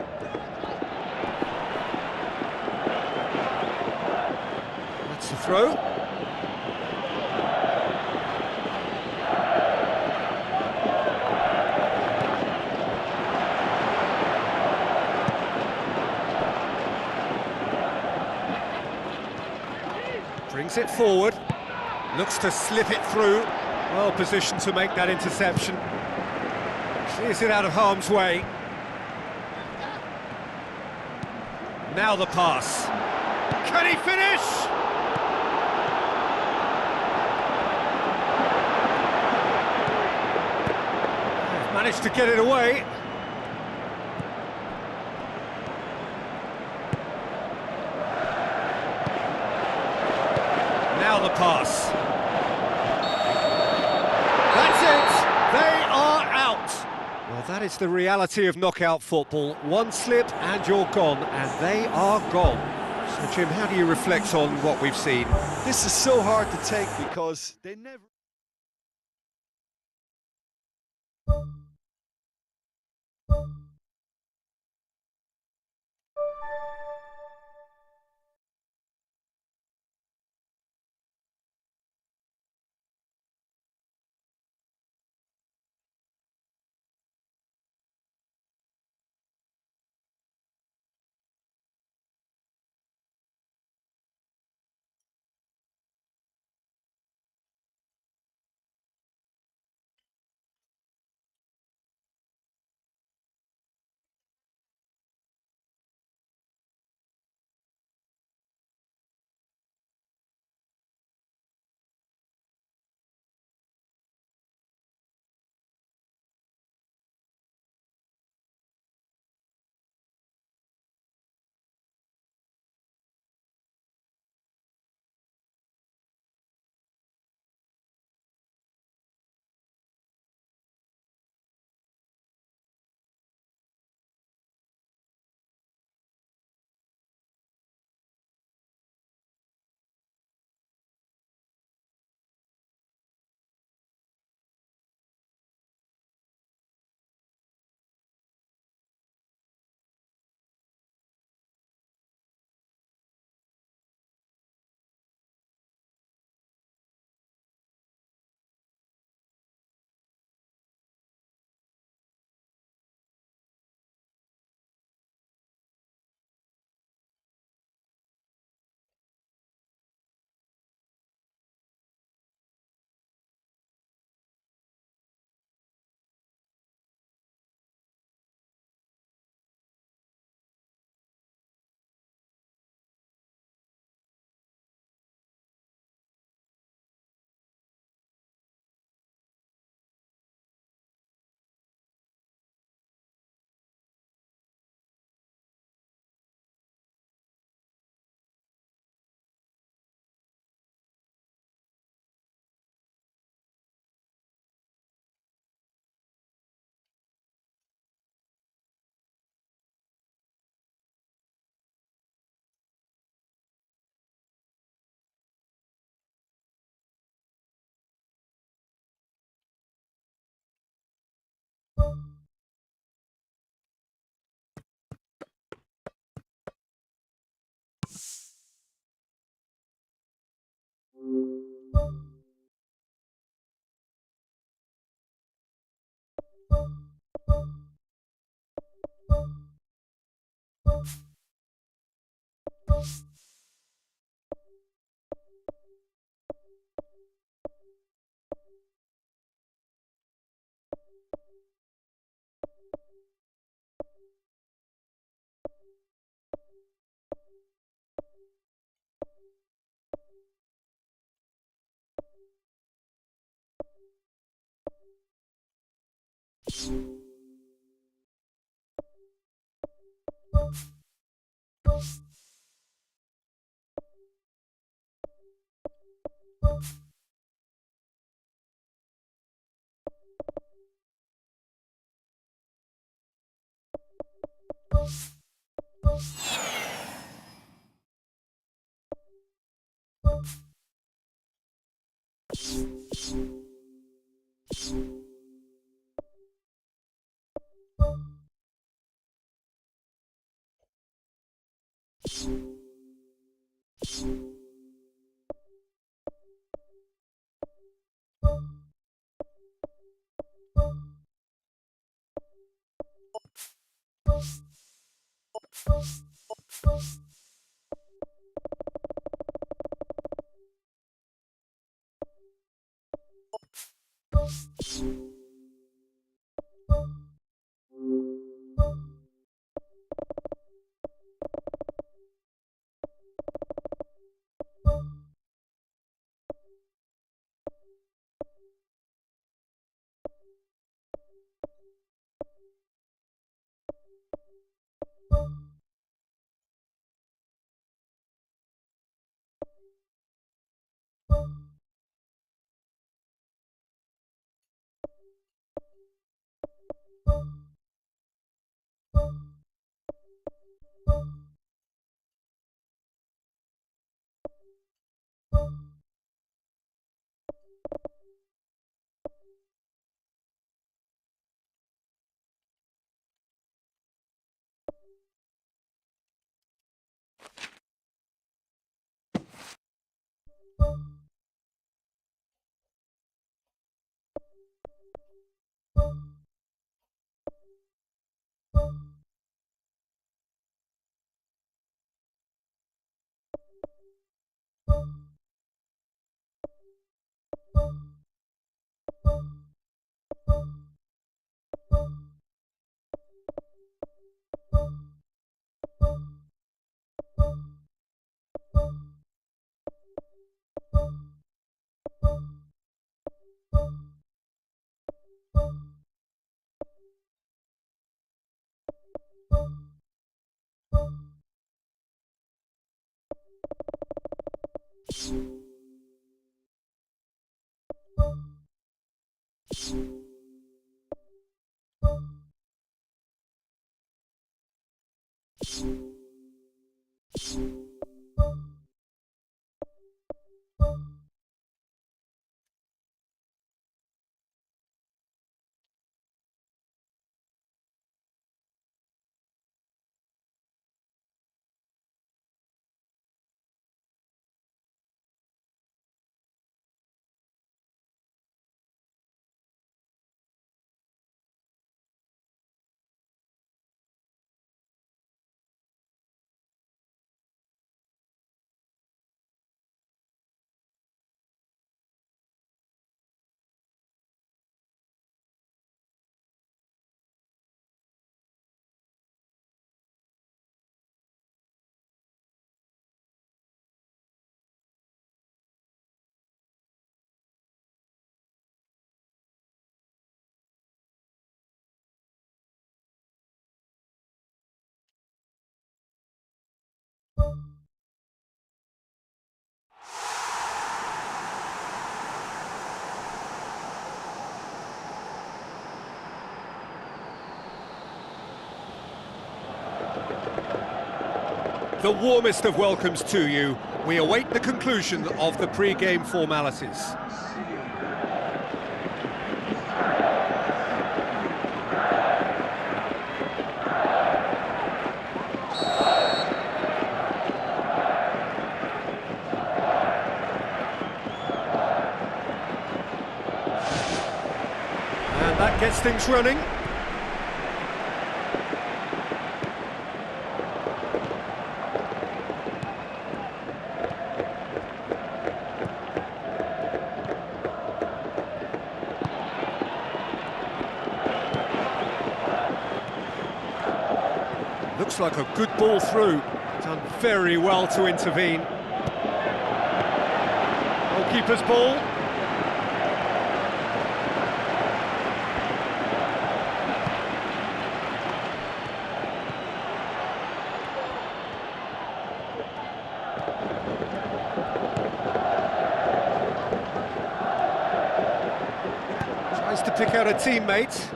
That's the throw. Brings it forward, looks to slip it through, well positioned to make that interception. Clears it out of harm's way. Now the pass. Can he finish? They've managed to get it away. Now the pass. That's it! They are out! Well, that is the reality of knockout football. One slip and you're gone, and they are gone. So, Jim, how do you reflect on what we've seen? This is so hard to take because they never... The warmest of welcomes to you. We await the conclusion of the pre-game formalities. And that gets things running. looks like a good ball through. Done very well to intervene. Goalkeeper's ball. Tries to pick out a teammate.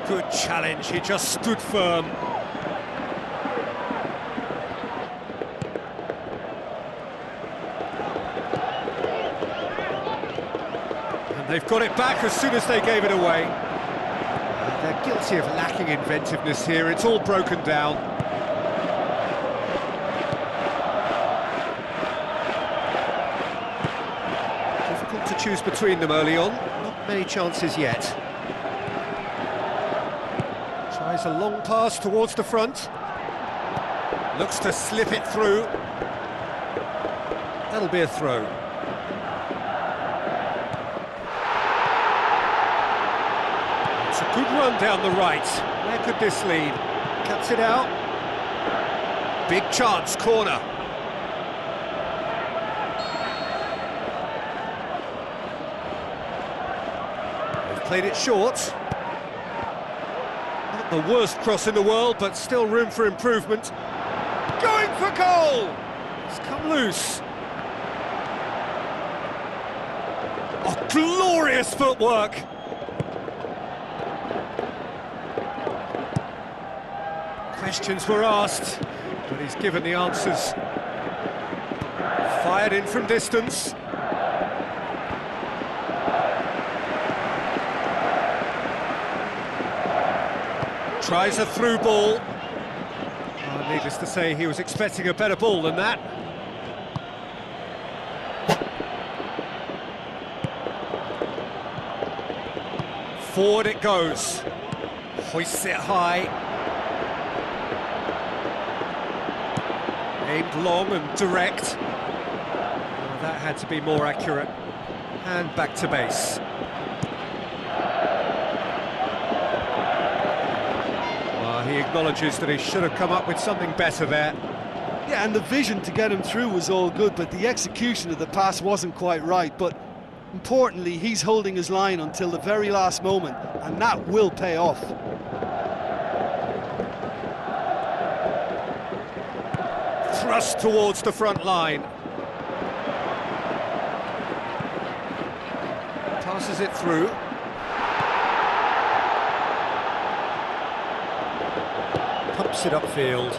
Good challenge, he just stood firm. And they've got it back as soon as they gave it away. They're guilty of lacking inventiveness here, it's all broken down. Difficult to choose between them early on, not many chances yet. Tries a long pass towards the front. Looks to slip it through. That'll be a throw. It's a good run down the right. Where could this lead? Cuts it out. Big chance, corner. They've played it short. Not the worst cross in the world, but still room for improvement. Going for goal! It's come loose. Oh, glorious footwork! Questions were asked, but he's given the answers. Fired in from distance. Tries a through ball. Oh, needless to say, he was expecting a better ball than that. Forward it goes. Hoists it high. Aimed long and direct. Oh, that had to be more accurate. And back to base. He acknowledges that he should have come up with something better there. Yeah, and the vision to get him through was all good, but the execution of the pass wasn't quite right. But importantly, he's holding his line until the very last moment, and that will pay off. Thrust towards the front line. Passes it through. Pumps it upfield.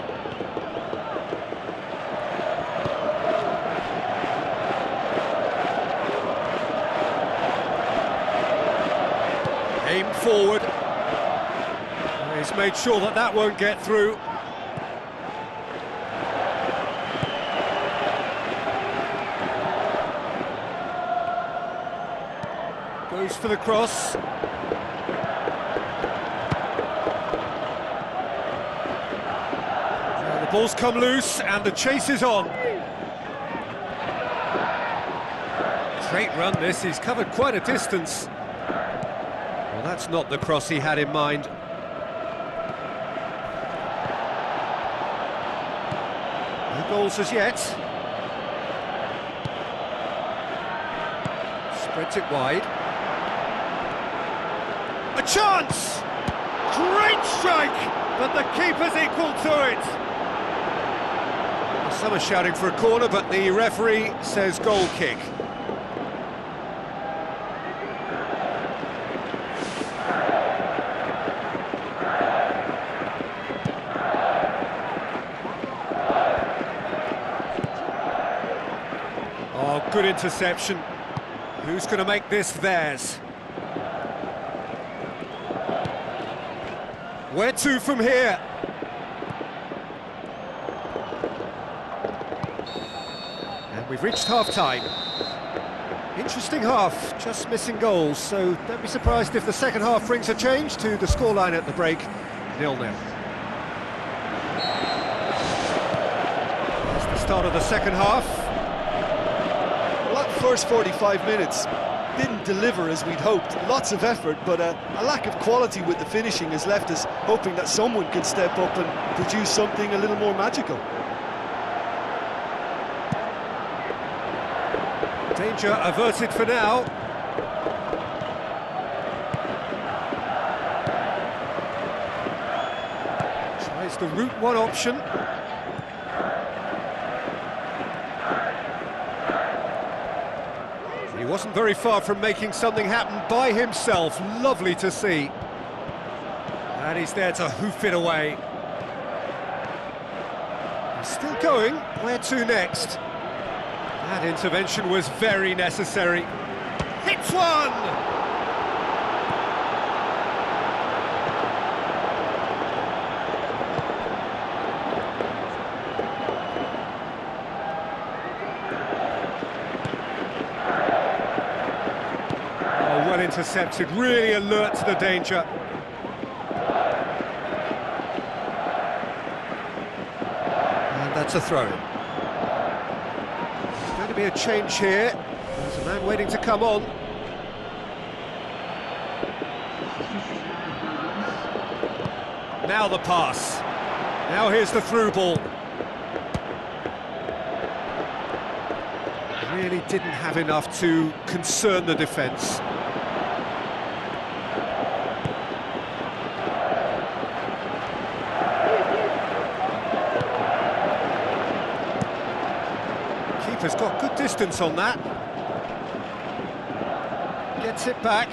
Aim forward. He's made sure that that won't get through. Goes for the cross. Ball's come loose and the chase is on. Great run this, he's covered quite a distance. Well, that's not the cross he had in mind. No goals as yet. Spreads it wide. A chance! Great strike, but the keeper's equal to it. Some are shouting for a corner, but the referee says goal kick. Oh, good interception. Who's going to make this theirs? Where to from here? We've reached half-time. Interesting half, just missing goals, so don't be surprised if the second half brings a change to the scoreline at the break, 0-0. That's the start of the second half. Well, that first 45 minutes, didn't deliver as we'd hoped. Lots of effort, but a lack of quality with the finishing has left us hoping that someone can step up and produce something a little more magical. Danger averted for now. Tries the route one option. He wasn't very far from making something happen by himself. Lovely to see. And he's there to hoof it away. He's still going. Where to next? That intervention was very necessary. Hits one! Oh, well intercepted, really alert to the danger. And that's a throw. Be a change here. There's a man waiting to come on. Now the pass. Now here's the through ball. Really didn't have enough to concern the defence. Keeper's got good distance on that. Gets it back.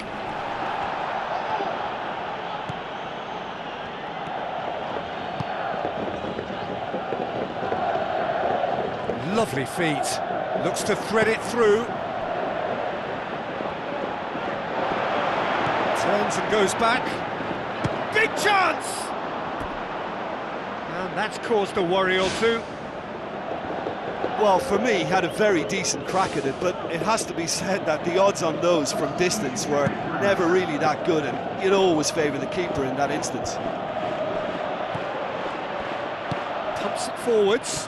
Lovely feet. Looks to thread it through. Turns and goes back. Big chance! And that's caused a worry or two. Well, for me, he had a very decent crack at it, but it has to be said that the odds on those from distance were never really that good, and you'd always favour the keeper in that instance. Pumps it forwards.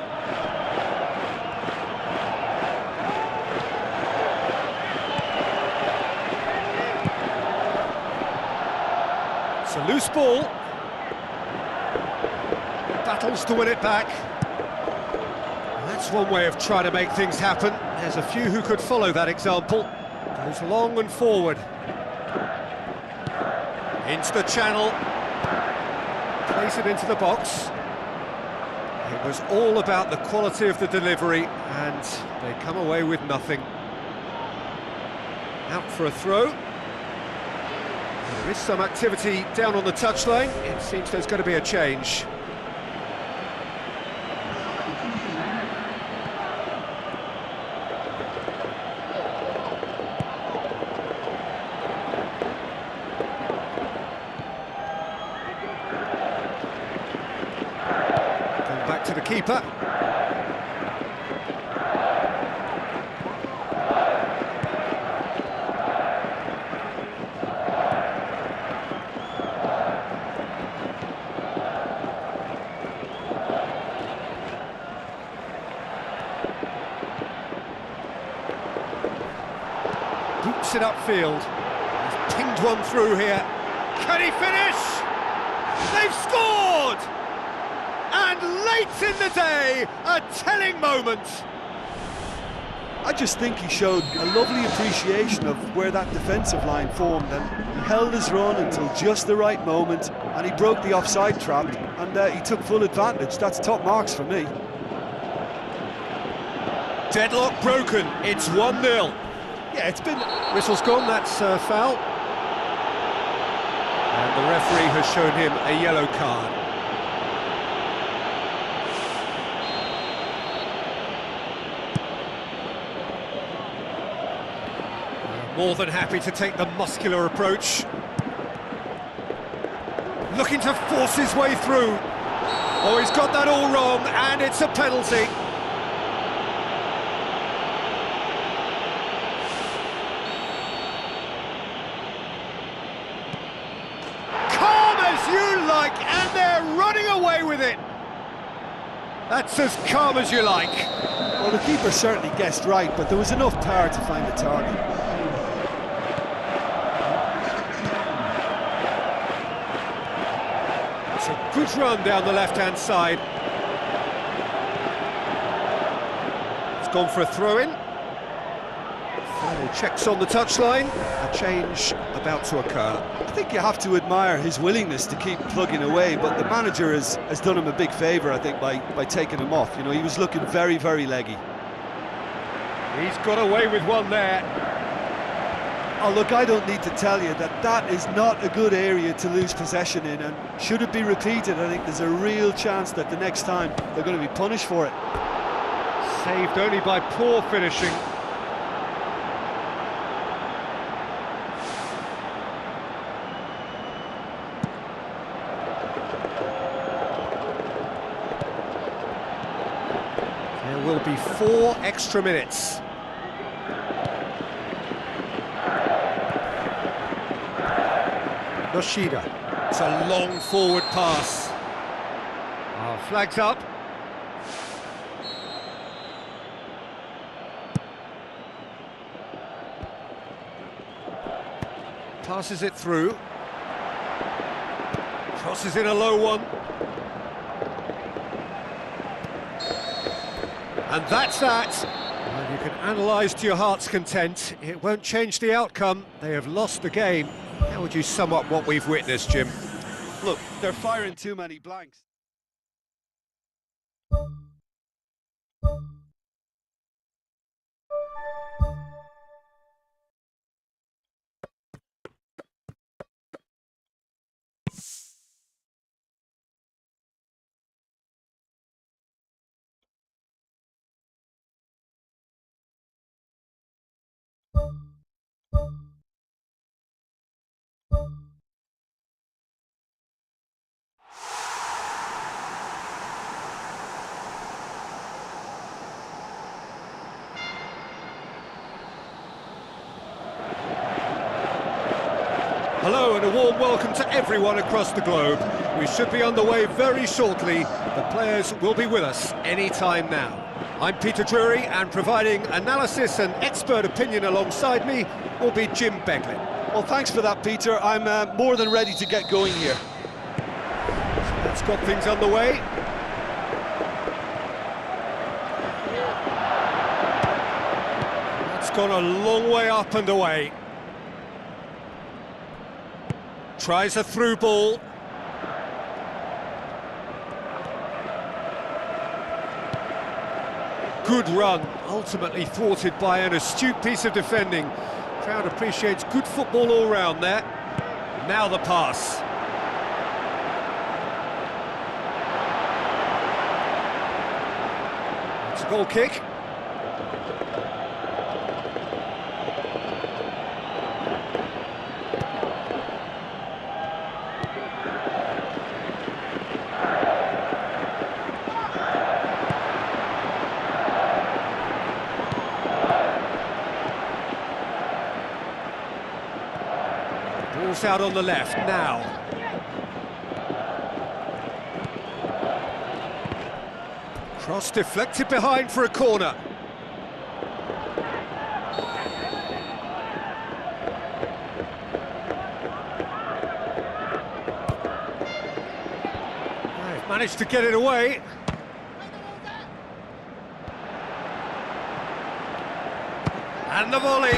It's a loose ball. Battles to win it back. That's one way of trying to make things happen. There's a few who could follow that example. Goes long and forward. Into the channel. Plays it into the box. It was all about the quality of the delivery, and they come away with nothing. Out for a throw. There is some activity down on the touchline. It seems there's going to be a change. Back to the keeper. Boots it upfield. He's pinged one through here. Can he finish? They've scored! And late in the day, a telling moment. I just think he showed a lovely appreciation of where that defensive line formed, and he held his run until just the right moment, and he broke the offside trap, and he took full advantage. That's top marks for me. Deadlock broken, it's 1-0. Yeah, it's been... Whistle's gone, that's a foul. And the referee has shown him a yellow card. More than happy to take the muscular approach. Looking to force his way through. Oh, he's got that all wrong, and it's a penalty. Calm as you like, and they're running away with it. That's as calm as you like. Well, the keeper certainly guessed right, but there was enough power to find the target. Good run down the left-hand side. It's gone for a throw-in. Final checks on the touchline. A change about to occur. I think you have to admire his willingness to keep plugging away, but the manager has done him a big favour, I think, by taking him off. You know, he was looking very, very leggy. He's got away with one there. Oh, look, I don't need to tell you that is not a good area to lose possession in, and should it be repeated, I think there's a real chance that the next time they're going to be punished for it. Saved only by poor finishing. There will be 4 extra minutes. Yoshida. It's a long forward pass. Flags up. Passes it through. Crosses in a low one. And that's that. Well, you can analyse to your heart's content. It won't change the outcome. They have lost the game. How would you sum up what we've witnessed, Jim? Look, they're firing too many blanks. Hello and a warm welcome to everyone across the globe. We should be on the way very shortly. The players will be with us any time now. I'm Peter Drury, and providing analysis and expert opinion alongside me will be Jim Beglin. Well, thanks for that, Peter. I'm more than ready to get going here. So let's got things underway. That's gone a long way up and away. Tries a through ball. Good run, ultimately thwarted by an astute piece of defending. Crowd appreciates good football all round there. Now the pass. It's a goal kick. Ball's out on the left now. Cross deflected behind for a corner. They've managed to get it away. And the volley.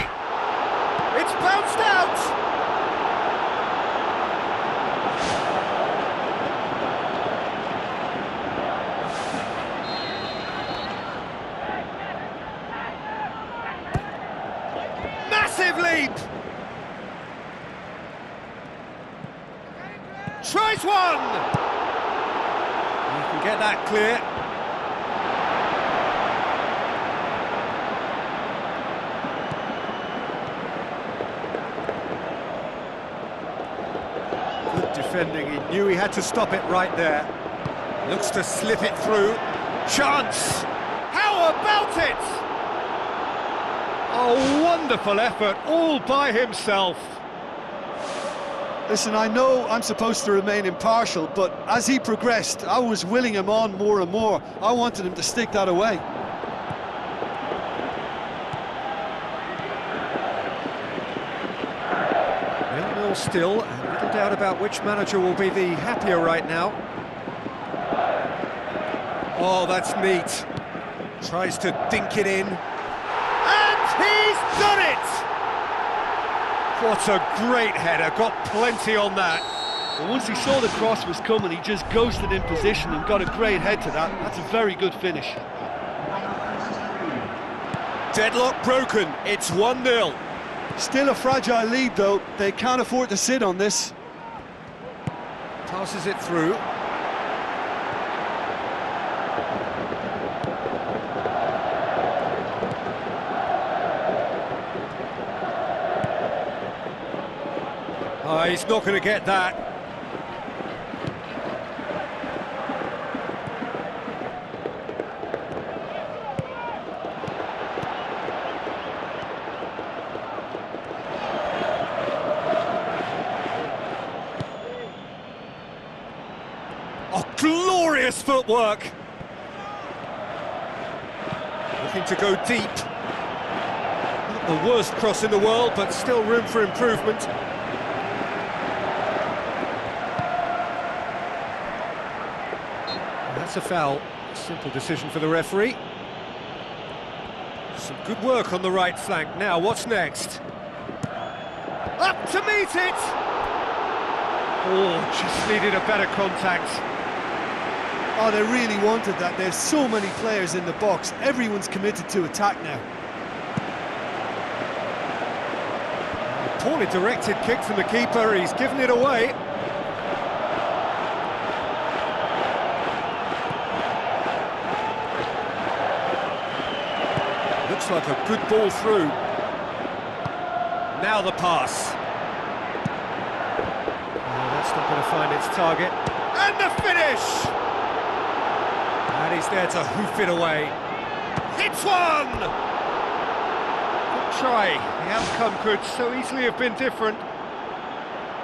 It's bounced out. Massive leap! Tries one! You can get that clear. Good defending, he knew he had to stop it right there. Looks to slip it through. Chance! How about it? A wonderful effort, all by himself. Listen, I know I'm supposed to remain impartial, but as he progressed, I was willing him on more and more. I wanted him to stick that away. 0-0 still, and little doubt about which manager will be the happier right now. Oh, that's neat. Tries to dink it in. And he's done it! What a great header, got plenty on that. Well, once he saw the cross was coming, he just ghosted in position and got a great head to that. That's a very good finish. Deadlock broken, it's 1-0. Still a fragile lead though, they can't afford to sit on this. Passes it through. Oh, he's not going to get that. Oh, glorious footwork! Looking to go deep. Not the worst cross in the world, but still room for improvement. That's a foul. Simple decision for the referee. Some good work on the right flank. Now, what's next? Up to meet it! Oh, just needed a better contact. Oh, they really wanted that. There's so many players in the box. Everyone's committed to attack now. A poorly directed kick from the keeper. He's given it away. Looks like a good ball through. Now the pass. Oh, that's not going to find its target. And the finish! And he's there to hoof it away. Hits one! Good try. The outcome could so easily have been different.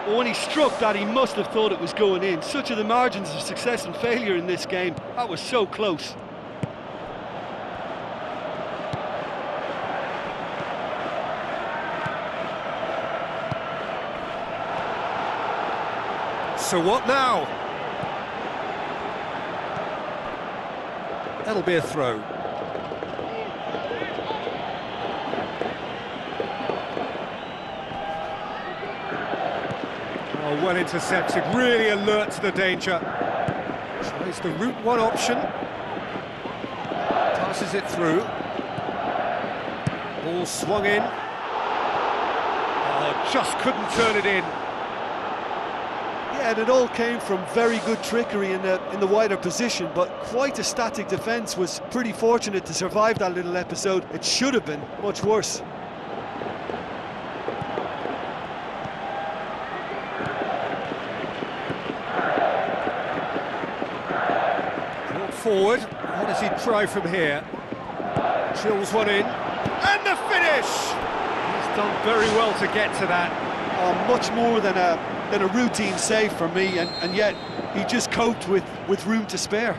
Well, when he struck that, he must have thought it was going in. Such are the margins of success and failure in this game. That was so close. So what now? That'll be a throw. Oh, well intercepted, really alert to the danger. Tries the route one option. Passes it through. Ball swung in. Oh, just couldn't turn it in. Yeah, and it all came from very good trickery in the wider position, but quite a static defence. Was pretty fortunate to survive that little episode. It should have been much worse. Brought forward. What does he try from here? Drills one in. And the finish! He's done very well to get to that. Much more than a routine save for me, and yet he just coped with room to spare.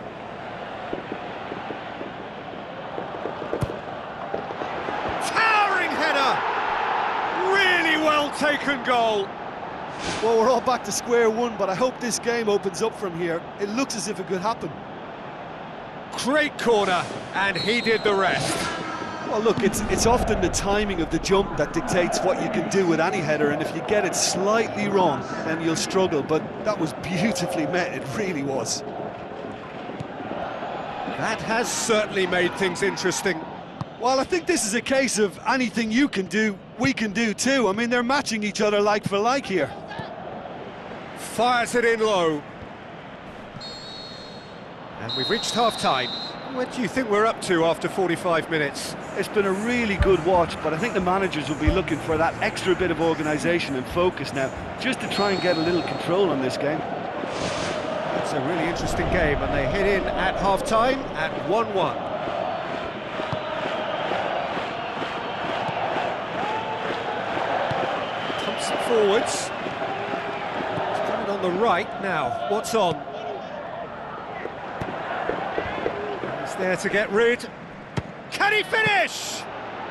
Towering header! Really well taken goal. Well, we're all back to square one, but I hope this game opens up from here. It looks as if it could happen. Great corner, and he did the rest. Well, look, it's often the timing of the jump that dictates what you can do with any header, and if you get it slightly wrong, then you'll struggle, but that was beautifully met, it really was. That has certainly made things interesting. Well, I think this is a case of anything you can do, we can do too. I mean, they're matching each other like for like here. Fires it in low. And we've reached half-time. What do you think we're up to after 45 minutes? It's been a really good watch, but I think the managers will be looking for that extra bit of organisation and focus now, just to try and get a little control on this game. It's a really interesting game, and they head in at half-time at 1-1. Pumps it forwards. It's coming on the right now. What's on? He's there to get rid. Can he finish?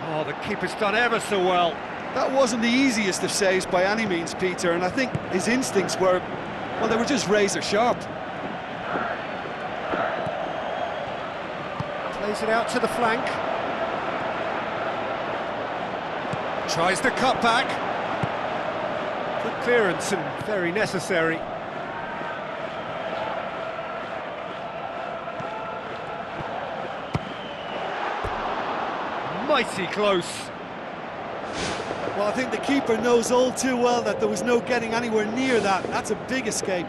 Oh, the keeper's done ever so well. That wasn't the easiest of saves by any means, Peter, and I think his instincts were, well, they were just razor sharp. Plays it out to the flank. Tries the cut back. Good clearance and very necessary. Mighty close. Well, I think the keeper knows all too well that there was no getting anywhere near that. That's a big escape.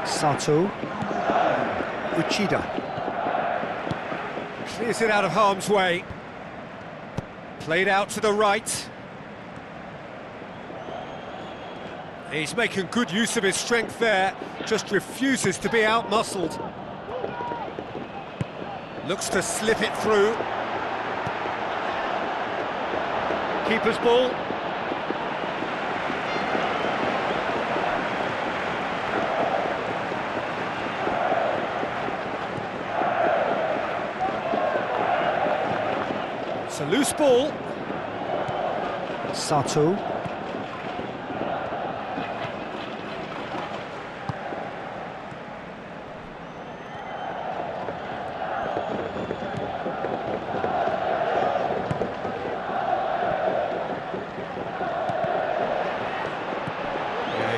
Sato. Uchida. Clears it out of harm's way. Played out to the right. He's making good use of his strength there, just refuses to be out-muscled. Looks to slip it through. Keeper's ball. It's a loose ball. Sato.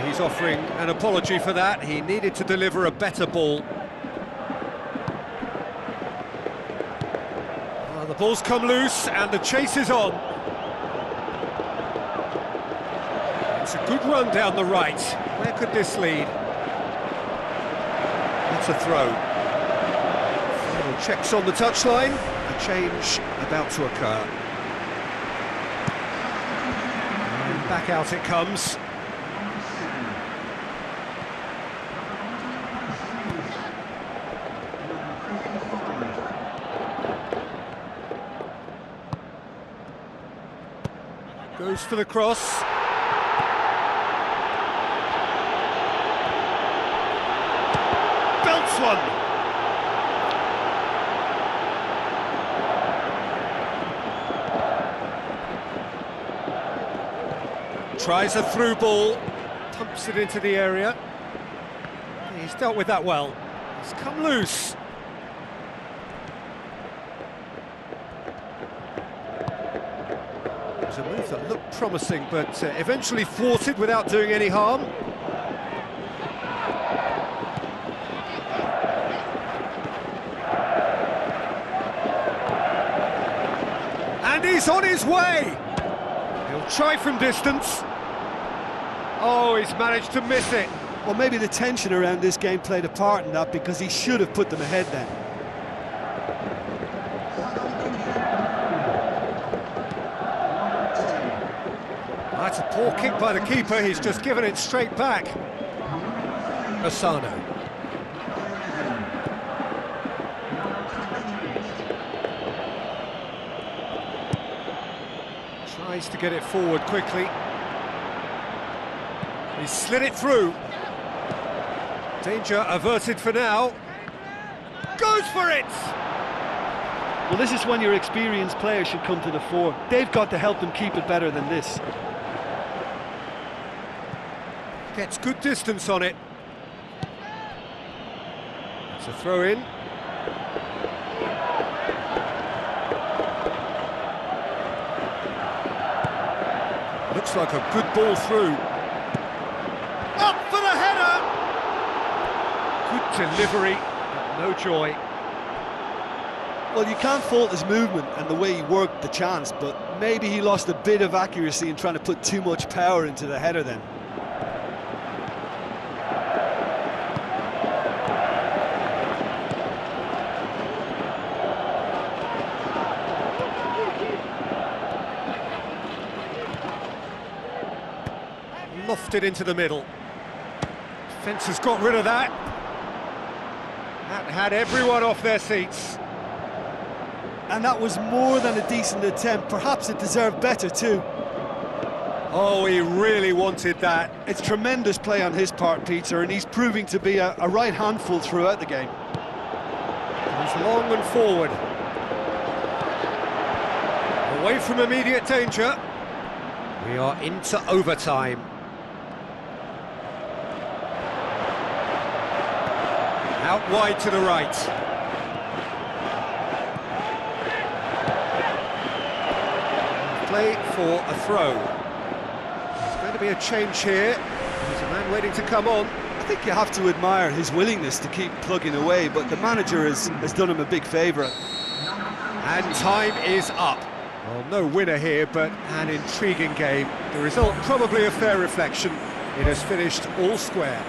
He's offering an apology for that. He needed to deliver a better ball. The ball's come loose and the chase is on. It's a good run down the right. Where could this lead? That's a throw. Final checks on the touchline. A change about to occur. And back out it comes. Goes for the cross. Belts one. Tries a through ball, pumps it into the area. He's dealt with that well. It's come loose. It was a move that looked promising, but eventually thwarted without doing any harm. And he's on his way! He'll try from distance. Oh, he's managed to miss it. Well, maybe the tension around this game played a part in that, because he should have put them ahead then. That's a poor kick by the keeper, he's just given it straight back. Asano. Tries to get it forward quickly. He slid it through. Danger averted for now. Goes for it! Well, this is when your experienced players should come to the fore. They've got to help them keep it better than this. Gets good distance on it. It's a throw in. Looks like a good ball through. Up for the header! Good delivery, but no joy. Well, you can't fault his movement and the way he worked the chance, but maybe he lost a bit of accuracy in trying to put too much power into the header then. Lofted into the middle. Defence has got rid of that. That had everyone off their seats. And that was more than a decent attempt. Perhaps it deserved better too. Oh, he really wanted that. It's tremendous play on his part, Peter, and he's proving to be a right handful throughout the game. He's long and forward. Away from immediate danger. We are into overtime. Out wide to the right. Play for a throw. There's going to be a change here. There's a man waiting to come on. I think you have to admire his willingness to keep plugging away, but the manager has done him a big favour. And time is up. Well, no winner here, but an intriguing game. The result probably a fair reflection. It has finished all square.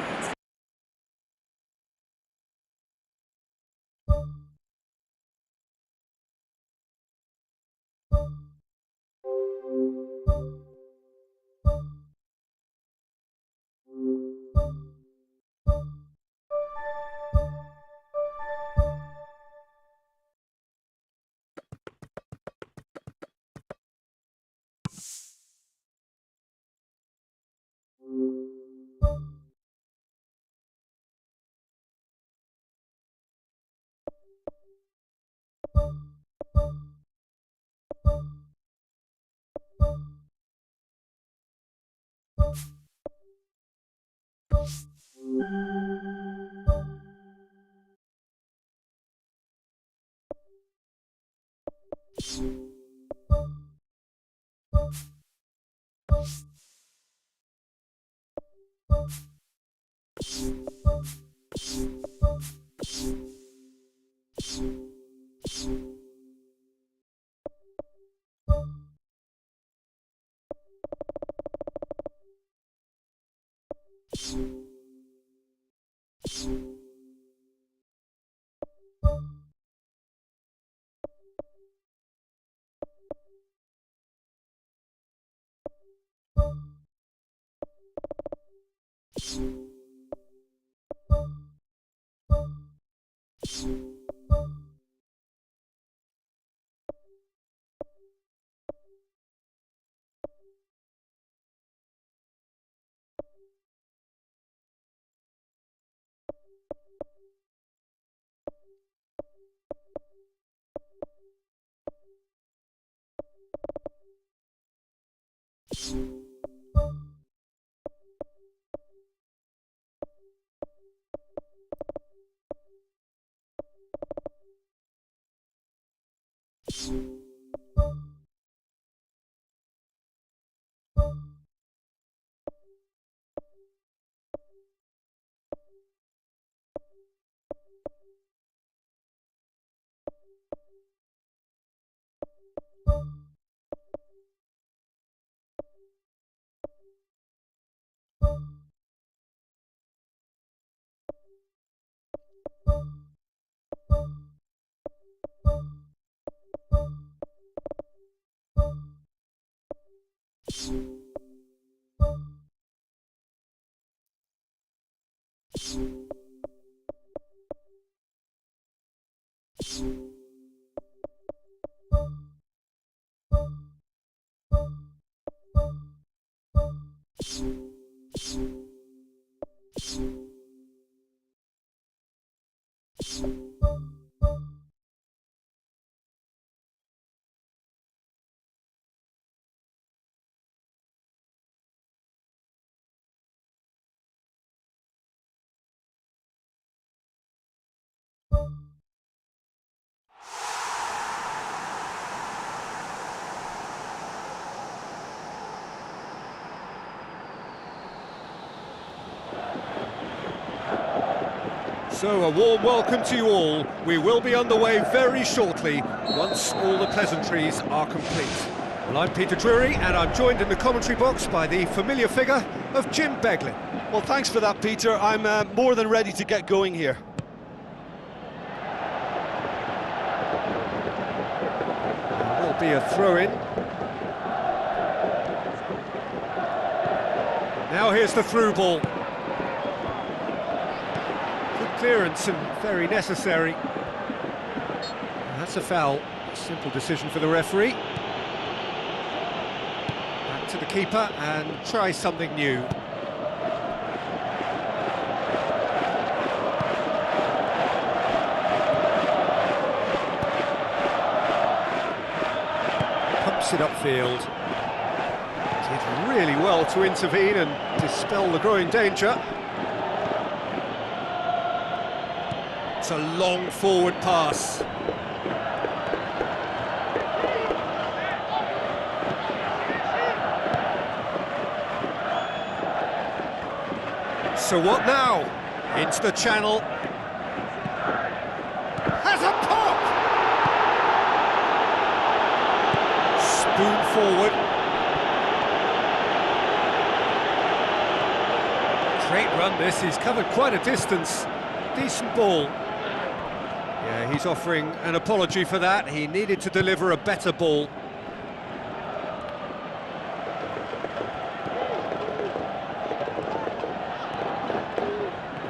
So a warm welcome to you all. We will be underway very shortly once all the pleasantries are complete. Well, I'm Peter Drury and I'm joined in the commentary box by the familiar figure of Jim Beglin. Well, thanks for that, Peter. I'm more than ready to get going here. There will be a throw-in. Now here's the through ball. Clearance and very necessary. And that's a foul. A simple decision for the referee. Back to the keeper and try something new. Pumps it upfield. Did really well to intervene and dispel the growing danger. It's a long forward pass. So what now? Into the channel. Has a pop! Spoon forward. Great run this, he's covered quite a distance. Decent ball. Yeah, he's offering an apology for that. He needed to deliver a better ball.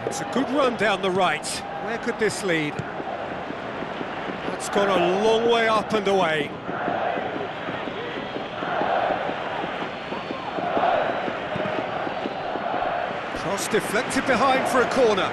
It's a good run down the right. Where could this lead? That's gone a long way up and away. Cross deflected behind for a corner.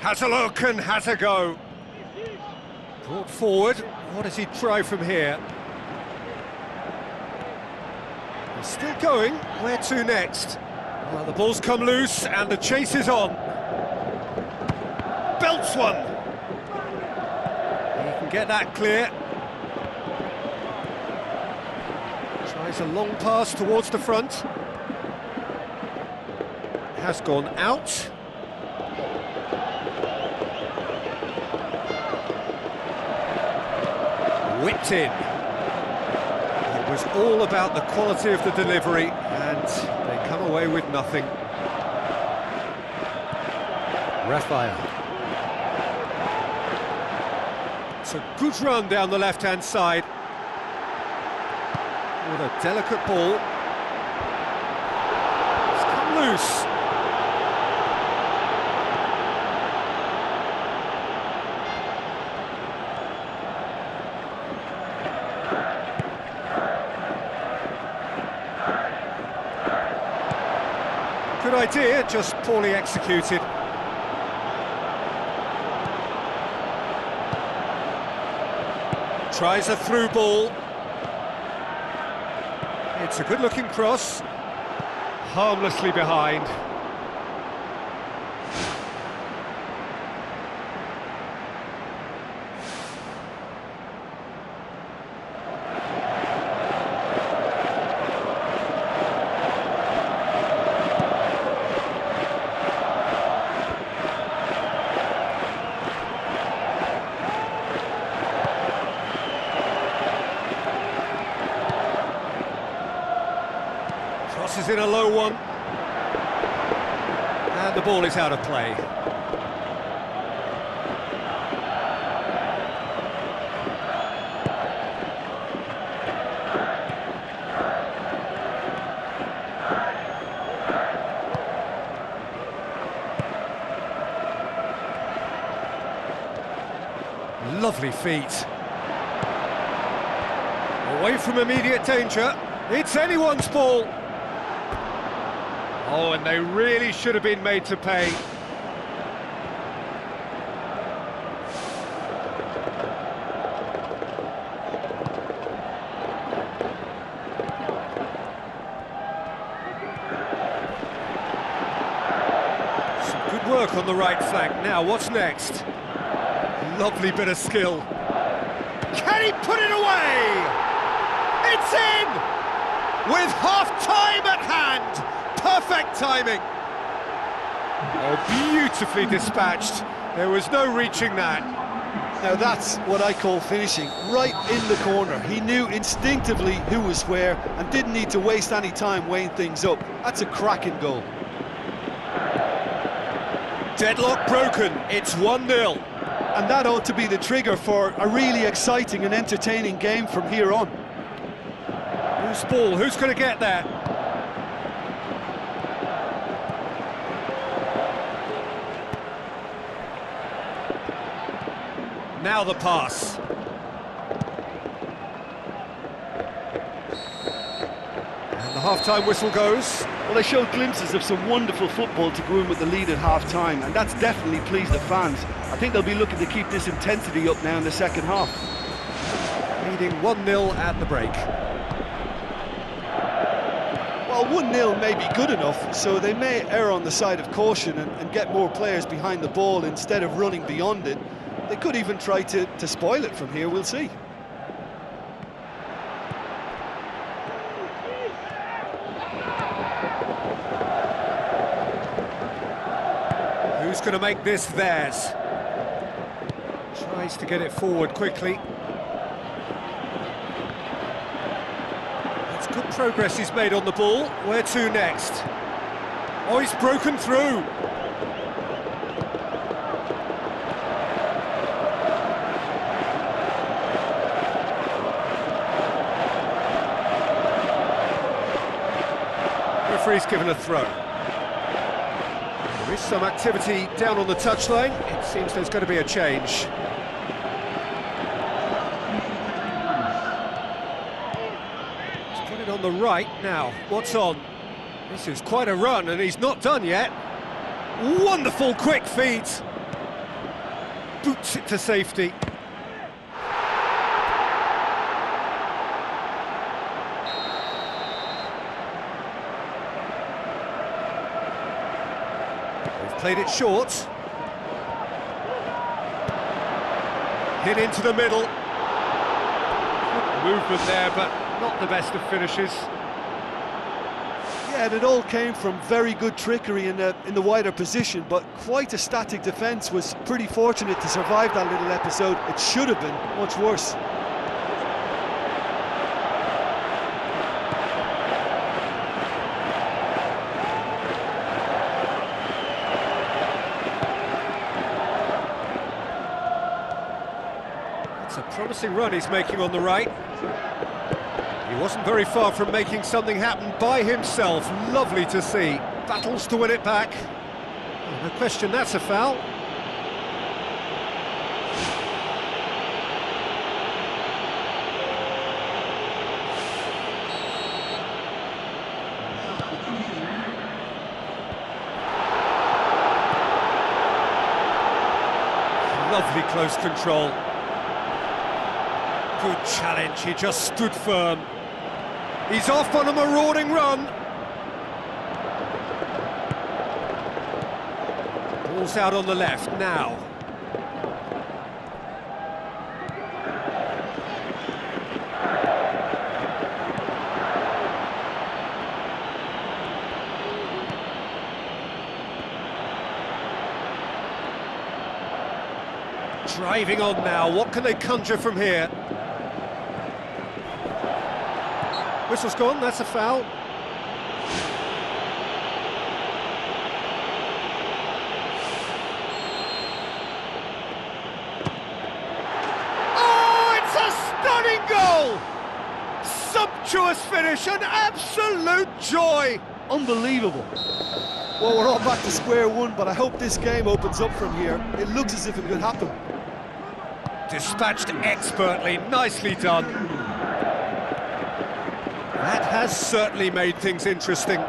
Has a look and has a go. Brought forward. What does he try from here? He's still going. Where to next? Well, the ball's come loose and the chase is on. Belts one. He can get that clear. Tries a long pass towards the front. Has gone out. Whipped in. It was all about the quality of the delivery, and they come away with nothing. Raphael. It's a good run down the left-hand side. With a delicate ball. It's come loose. Good idea, just poorly executed. Tries a through ball. It's a good-looking cross. Harmlessly behind. Crosses in a low one. And the ball is out of play. Lovely feet. Away from immediate danger. It's anyone's ball. Oh, and they really should have been made to pay. Some good work on the right flank. Now, what's next? Lovely bit of skill. Can he put it away? It's in! With half-time at hand! Perfect timing! Oh, beautifully dispatched. There was no reaching that. Now that's what I call finishing, right in the corner. He knew instinctively who was where and didn't need to waste any time weighing things up. That's a cracking goal. Deadlock broken, it's 1-0. And that ought to be the trigger for a really exciting and entertaining game from here on. Whose ball? Who's going to get that? Now the pass. And the half-time whistle goes. Well, they showed glimpses of some wonderful football to go in with the lead at half-time, and that's definitely pleased the fans. I think they'll be looking to keep this intensity up now in the second half. Leading 1-0 at the break. Well, 1-0 may be good enough, so they may err on the side of caution and get more players behind the ball instead of running beyond it. They could even try to spoil it from here, we'll see. Who's going to make this theirs? Tries to get it forward quickly. That's good progress he's made on the ball. Where to next? Oh, he's broken through. Referee's given a throw. There is some activity down on the touchline. It seems there's going to be a change. He's put it on the right now. What's on? This is quite a run, and he's not done yet. Wonderful quick feet. Boots it to safety. Played it short. Hit into the middle. Good movement there, but not the best of finishes. Yeah, and it all came from very good trickery in the wider position, but quite a static defence. Was pretty fortunate to survive that little episode. It should have been much worse. It's a promising run he's making on the right. He wasn't very far from making something happen by himself. Lovely to see. Battles to win it back. No question that's a foul. Lovely close control. Good challenge, he just stood firm. He's off on a marauding run. Ball's out on the left now. Driving on now, what can they conjure from here? Whistle's gone, that's a foul. Oh, it's a stunning goal! Sumptuous finish, an absolute joy! Unbelievable. Well, we're all back to square one, but I hope this game opens up from here. It looks as if it could happen. Dispatched expertly, nicely done. That has certainly made things interesting.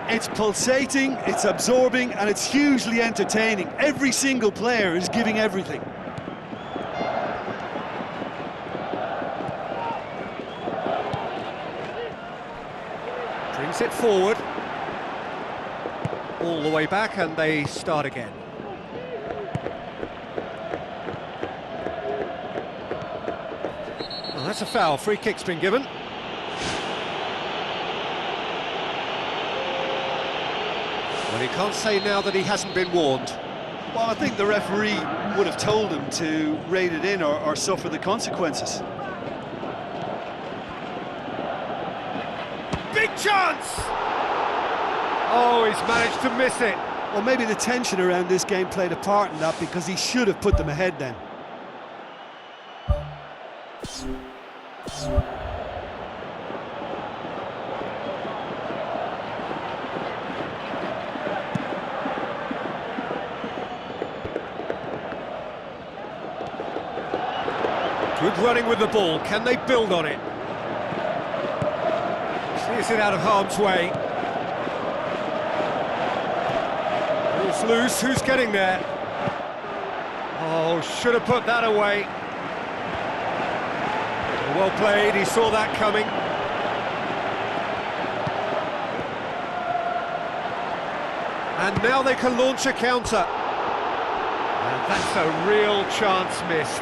It's pulsating, it's absorbing, and it's hugely entertaining. Every single player is giving everything. Brings it forward. All the way back, and they start again. Well, that's a foul. Free kick's been given. Well, he can't say now that he hasn't been warned. Well, I think the referee would have told him to rate it in or suffer the consequences. Big chance! Oh, he's managed to miss it. Well, maybe the tension around this game played a part in that, because he should have put them ahead then. Good running with the ball. Can they build on it? Clears it out of harm's way. Ball's loose. Who's getting there? Oh, should have put that away. Well played. He saw that coming. And now they can launch a counter. And that's a real chance missed.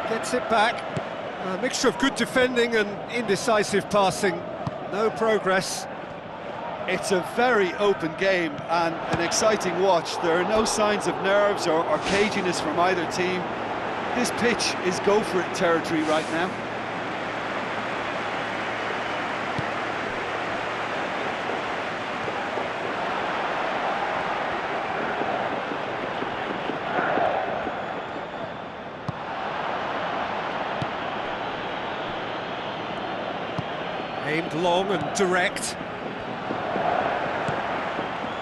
Gets it back. A mixture of good defending and indecisive passing. No progress. It's a very open game and an exciting watch. There are no signs of nerves or caginess from either team. This pitch is go-for-it territory right now. Aimed long and direct.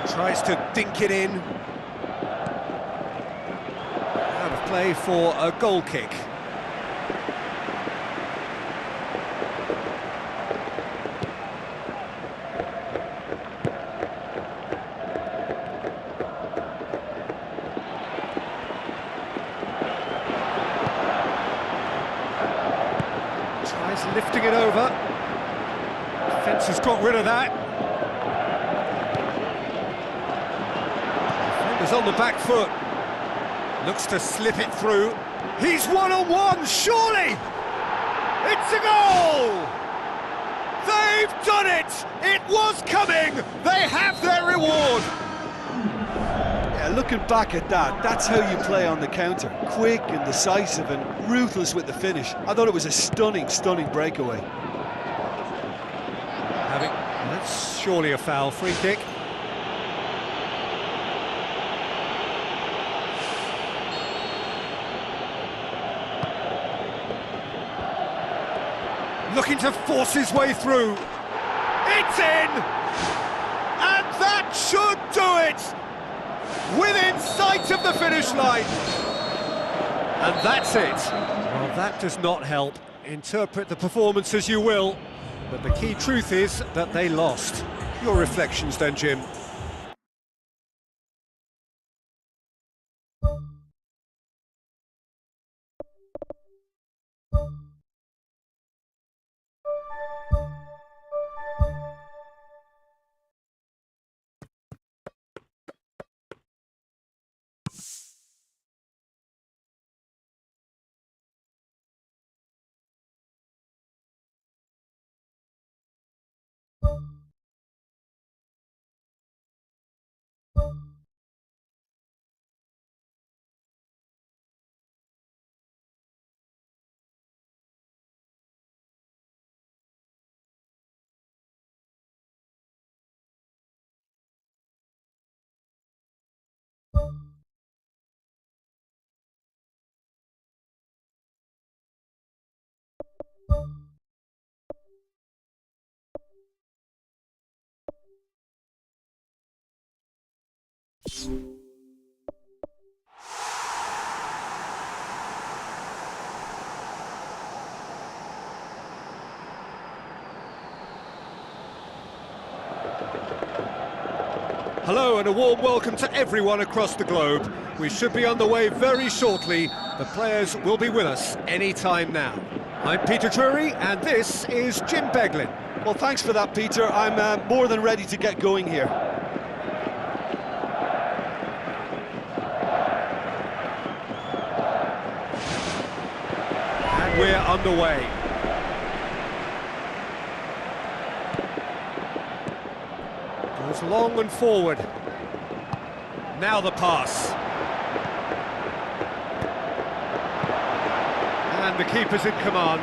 Tries to dink it in. Out of play for a goal kick. Tries lifting it over. Defence has got rid of that. Defender's on the back foot. Looks to slip it through. He's one-on-one, surely! It's a goal! They've done it! It was coming! They have their reward! Yeah, looking back at that, that's how you play on the counter. Quick and decisive and ruthless with the finish. I thought it was a stunning, stunning breakaway. That's surely a foul. Free kick. Looking to force his way through. It's in! And that should do it! Within sight of the finish line. And that's it. Well, that does not help. Interpret the performance as you will, but the key truth is that they lost. Your reflections then, Jim? Hello and a warm welcome to everyone across the globe. We should be on the way very shortly. The players will be with us any time now. I'm Peter Drury and this is Jim Beglin. Well, thanks for that, Peter. I'm more than ready to get going here. And we're underway. Goes long and forward. Now the pass. And the keeper's in command.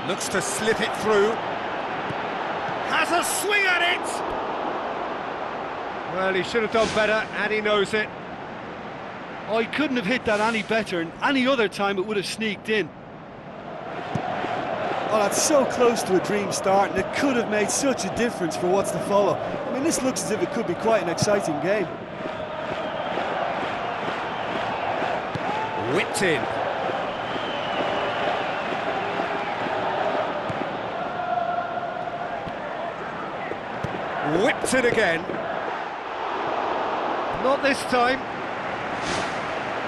Looks to slip it through. Has a swing at it! Well, he should have done better, and he knows it. Oh, he couldn't have hit that any better, and any other time it would have sneaked in. Oh, that's so close to a dream start, and it could have made such a difference for what's to follow. I mean, this looks as if it could be quite an exciting game. Whipped in. Whipped it again. Not this time.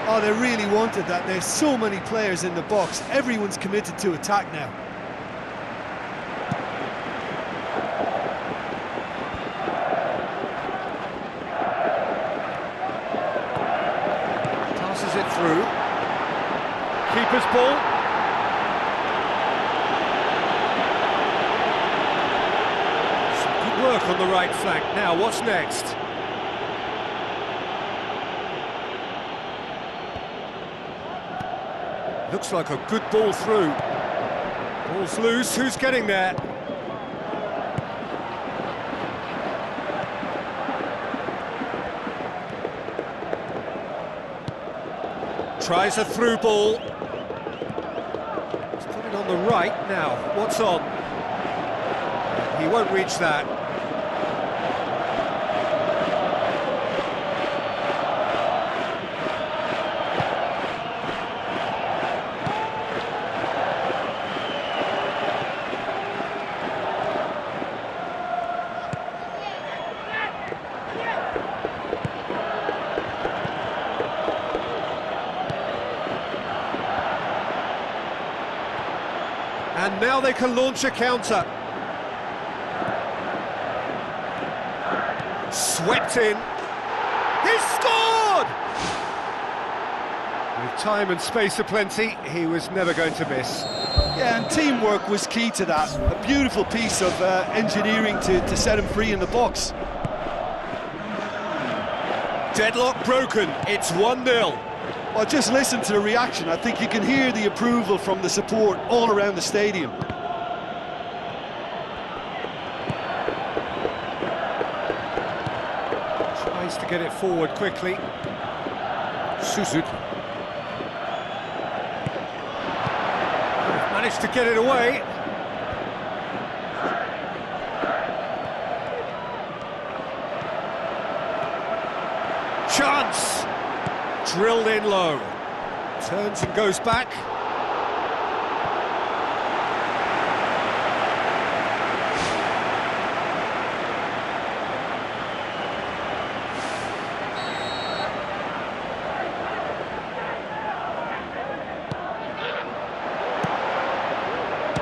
Oh, they really wanted that. There's so many players in the box. Everyone's committed to attack now. Passes it through. Keeper's ball. Some good work on the right flank. Now, what's next? Looks like a good ball through. Ball's loose, who's getting there? Tries a through ball. He's put it on the right now. What's on? He won't reach that. And now they can launch a counter. Swept in. He scored! With time and space aplenty, he was never going to miss. Yeah, and teamwork was key to that. A beautiful piece of engineering to set him free in the box. Deadlock broken, it's 1-0. Well, just listen to the reaction. I think you can hear the approval from the support all around the stadium. Tries to get it forward quickly. Sudah. Managed to get it away. Chance! Drilled in low. Turns and goes back.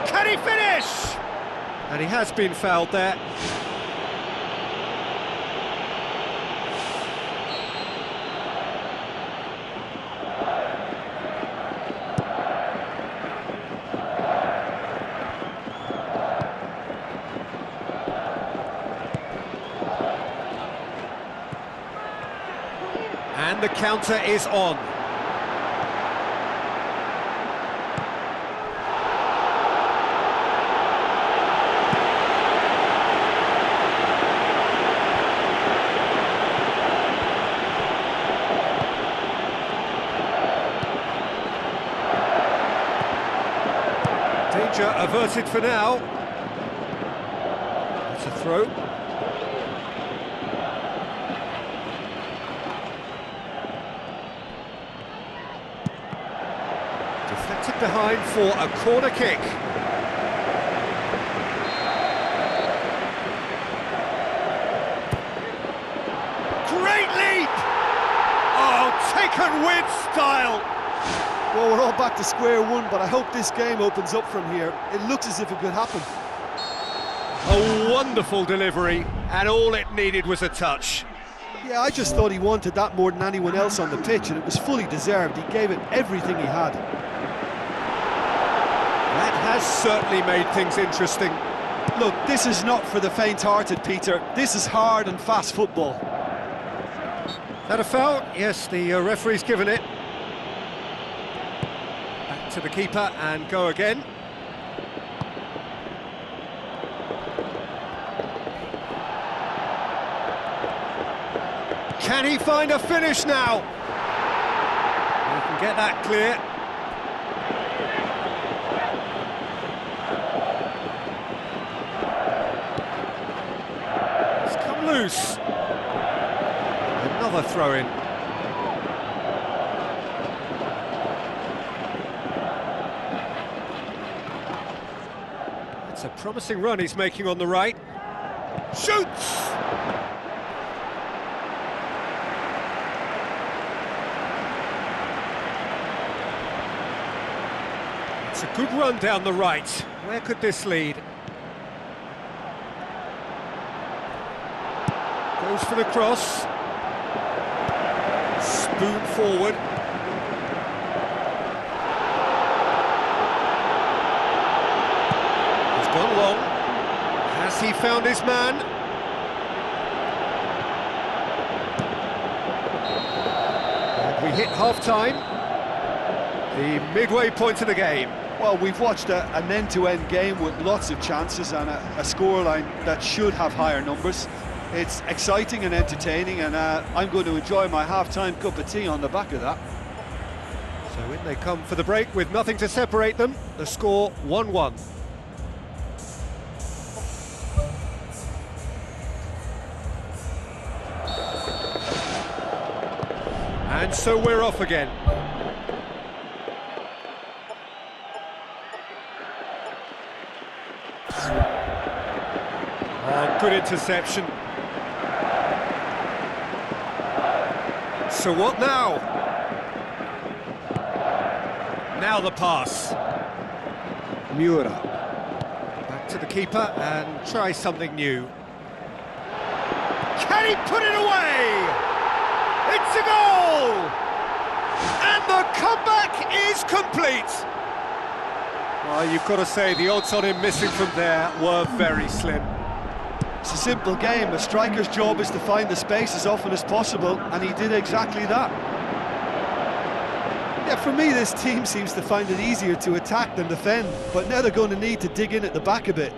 Can he finish? And he has been fouled there. And the counter is on. Danger averted for now. It's a throw. Deflected behind for a corner kick. Great leap! Oh, taken with style! Well, we're all back to square one, but I hope this game opens up from here. It looks as if it could happen. A wonderful delivery, and all it needed was a touch. Yeah, I just thought he wanted that more than anyone else on the pitch, and it was fully deserved. He gave it everything he had. That has certainly made things interesting. Look, this is not for the faint-hearted, Peter. This is hard and fast football. That a foul? Yes, the referee's given it. Back to the keeper and go again. Can he find a finish now? He can get that clear. It's come loose. Another throw-in. It's a promising run he's making on the right. Shoots! It's a good run down the right. Where could this lead? Goes for the cross. Spoon forward. He's gone long. Has he found his man? And we hit half-time. The midway point of the game. Well, we've watched an end-to-end game with lots of chances and a scoreline that should have higher numbers. It's exciting and entertaining, and I'm going to enjoy my half-time cup of tea on the back of that. So in they come for the break with nothing to separate them. The score 1-1. And so we're off again. Oh, good interception. So what now? Now the pass. Miura. Back to the keeper and try something new. Can he put it away? It's a goal! And the comeback is complete! Well, you've got to say the odds on him missing from there were very slim. It's a simple game. A striker's job is to find the space as often as possible, and he did exactly that. Yeah, for me, this team seems to find it easier to attack than defend, but now they're going to need to dig in at the back a bit.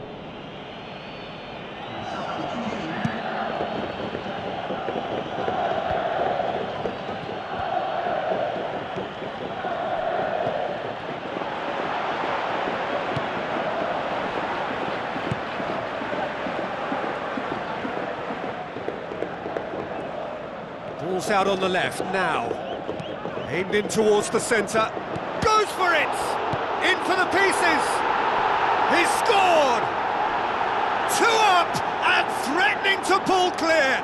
Ball's out on the left now. Aimed in towards the centre. Goes for it! In for the pieces! He's scored! 2 up and threatening to pull clear!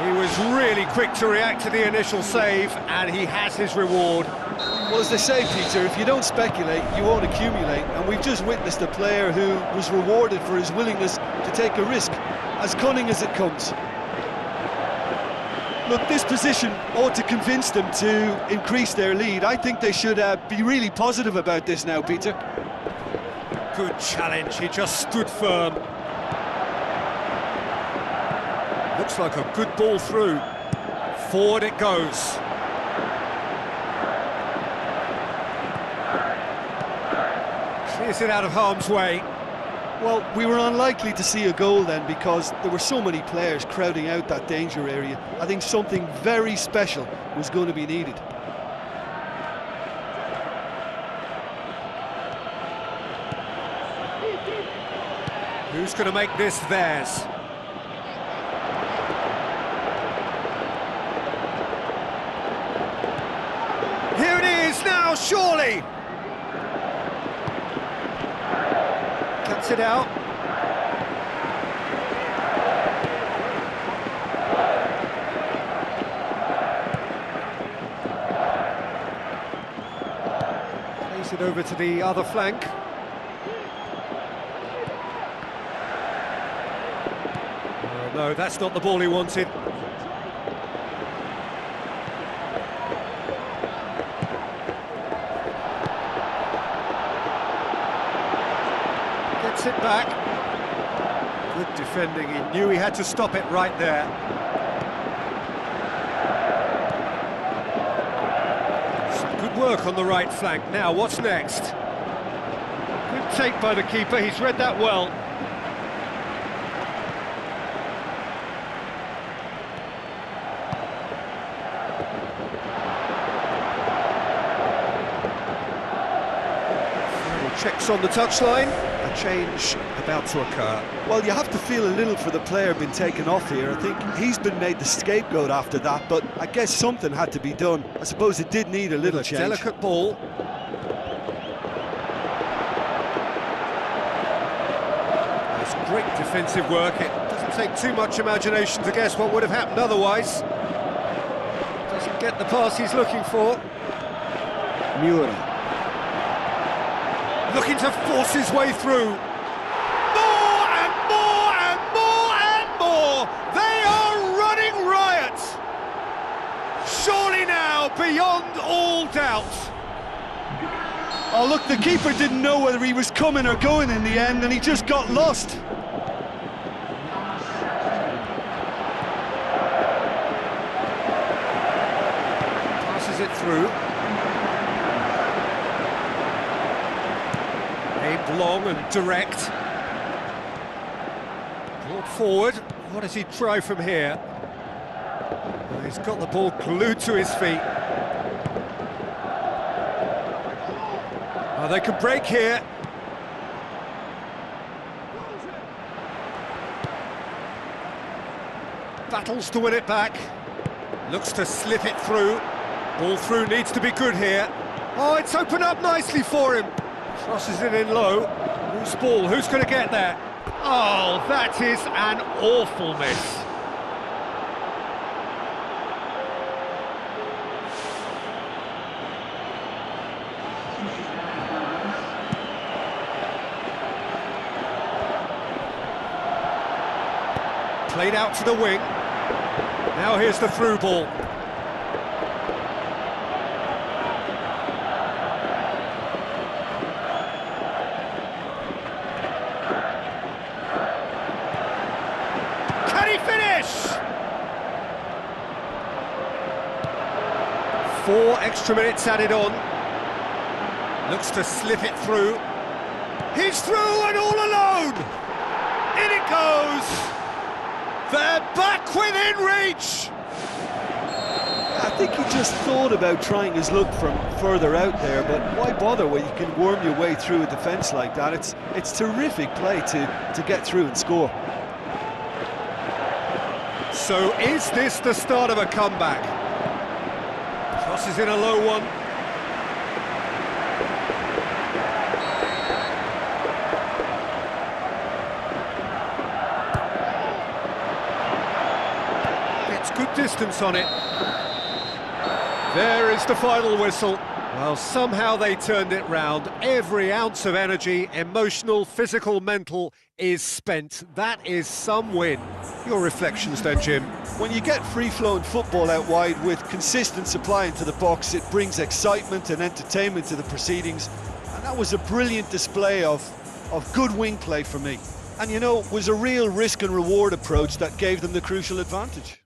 He was really quick to react to the initial save, and he has his reward. Well, as they say, Peter, if you don't speculate, you won't accumulate, and we've just witnessed a player who was rewarded for his willingness to take a risk, as cunning as it comes. Look, this position ought to convince them to increase their lead. I think they should be really positive about this now, Peter. Good challenge, he just stood firm. Looks like a good ball through. Forward it goes. Clears it out of harm's way. Well, we were unlikely to see a goal then because there were so many players crowding out that danger area. I think something very special was going to be needed. Who's going to make this theirs? Here it is now, surely! Cuts it out. Plays it over to the other flank. Oh, no, that's not the ball he wanted. Gets it back. Good defending, he knew he had to stop it right there. Some good work on the right flank. Now, what's next? Good take by the keeper, he's read that well. Checks on the touchline, a change about to occur. Well, you have to feel a little for the player being taken off here. I think he's been made the scapegoat after that, but I guess something had to be done. I suppose it did need a little change. Delicate ball. That's great defensive work. It doesn't take too much imagination to guess what would have happened otherwise. Doesn't get the pass he's looking for. Miura. Looking to force his way through. More and more and more and more! They are running riot! Surely now, beyond all doubt. Oh, look, the keeper didn't know whether he was coming or going in the end, and he just got lost. Passes it through. Aimed long and direct. Brought forward. What does he try from here? Well, he's got the ball glued to his feet. Oh, they could break here. Battles to win it back. Looks to slip it through. Ball through needs to be good here. Oh, it's opened up nicely for him. Crosses it in low. Whose ball? Who's going to get there? Oh, that is an awful miss. Played out to the wing. Now here's the through ball. Can he finish? 4 extra minutes added on. Looks to slip it through. He's through and all alone! In it goes! They're back within reach! I think he just thought about trying his luck from further out there, but why bother when you can worm your way through a defence like that? It's terrific play to get through and score. So is this the start of a comeback? Crosses in a low one. Good distance on it. There is the final whistle. Well, somehow they turned it round. Every ounce of energy, emotional, physical, mental, is spent. That is some win. Your reflections then, Jim? When you get free-flowing football out wide with consistent supply into the box, it brings excitement and entertainment to the proceedings. And that was a brilliant display of good wing play for me. And, you know, it was a real risk and reward approach that gave them the crucial advantage.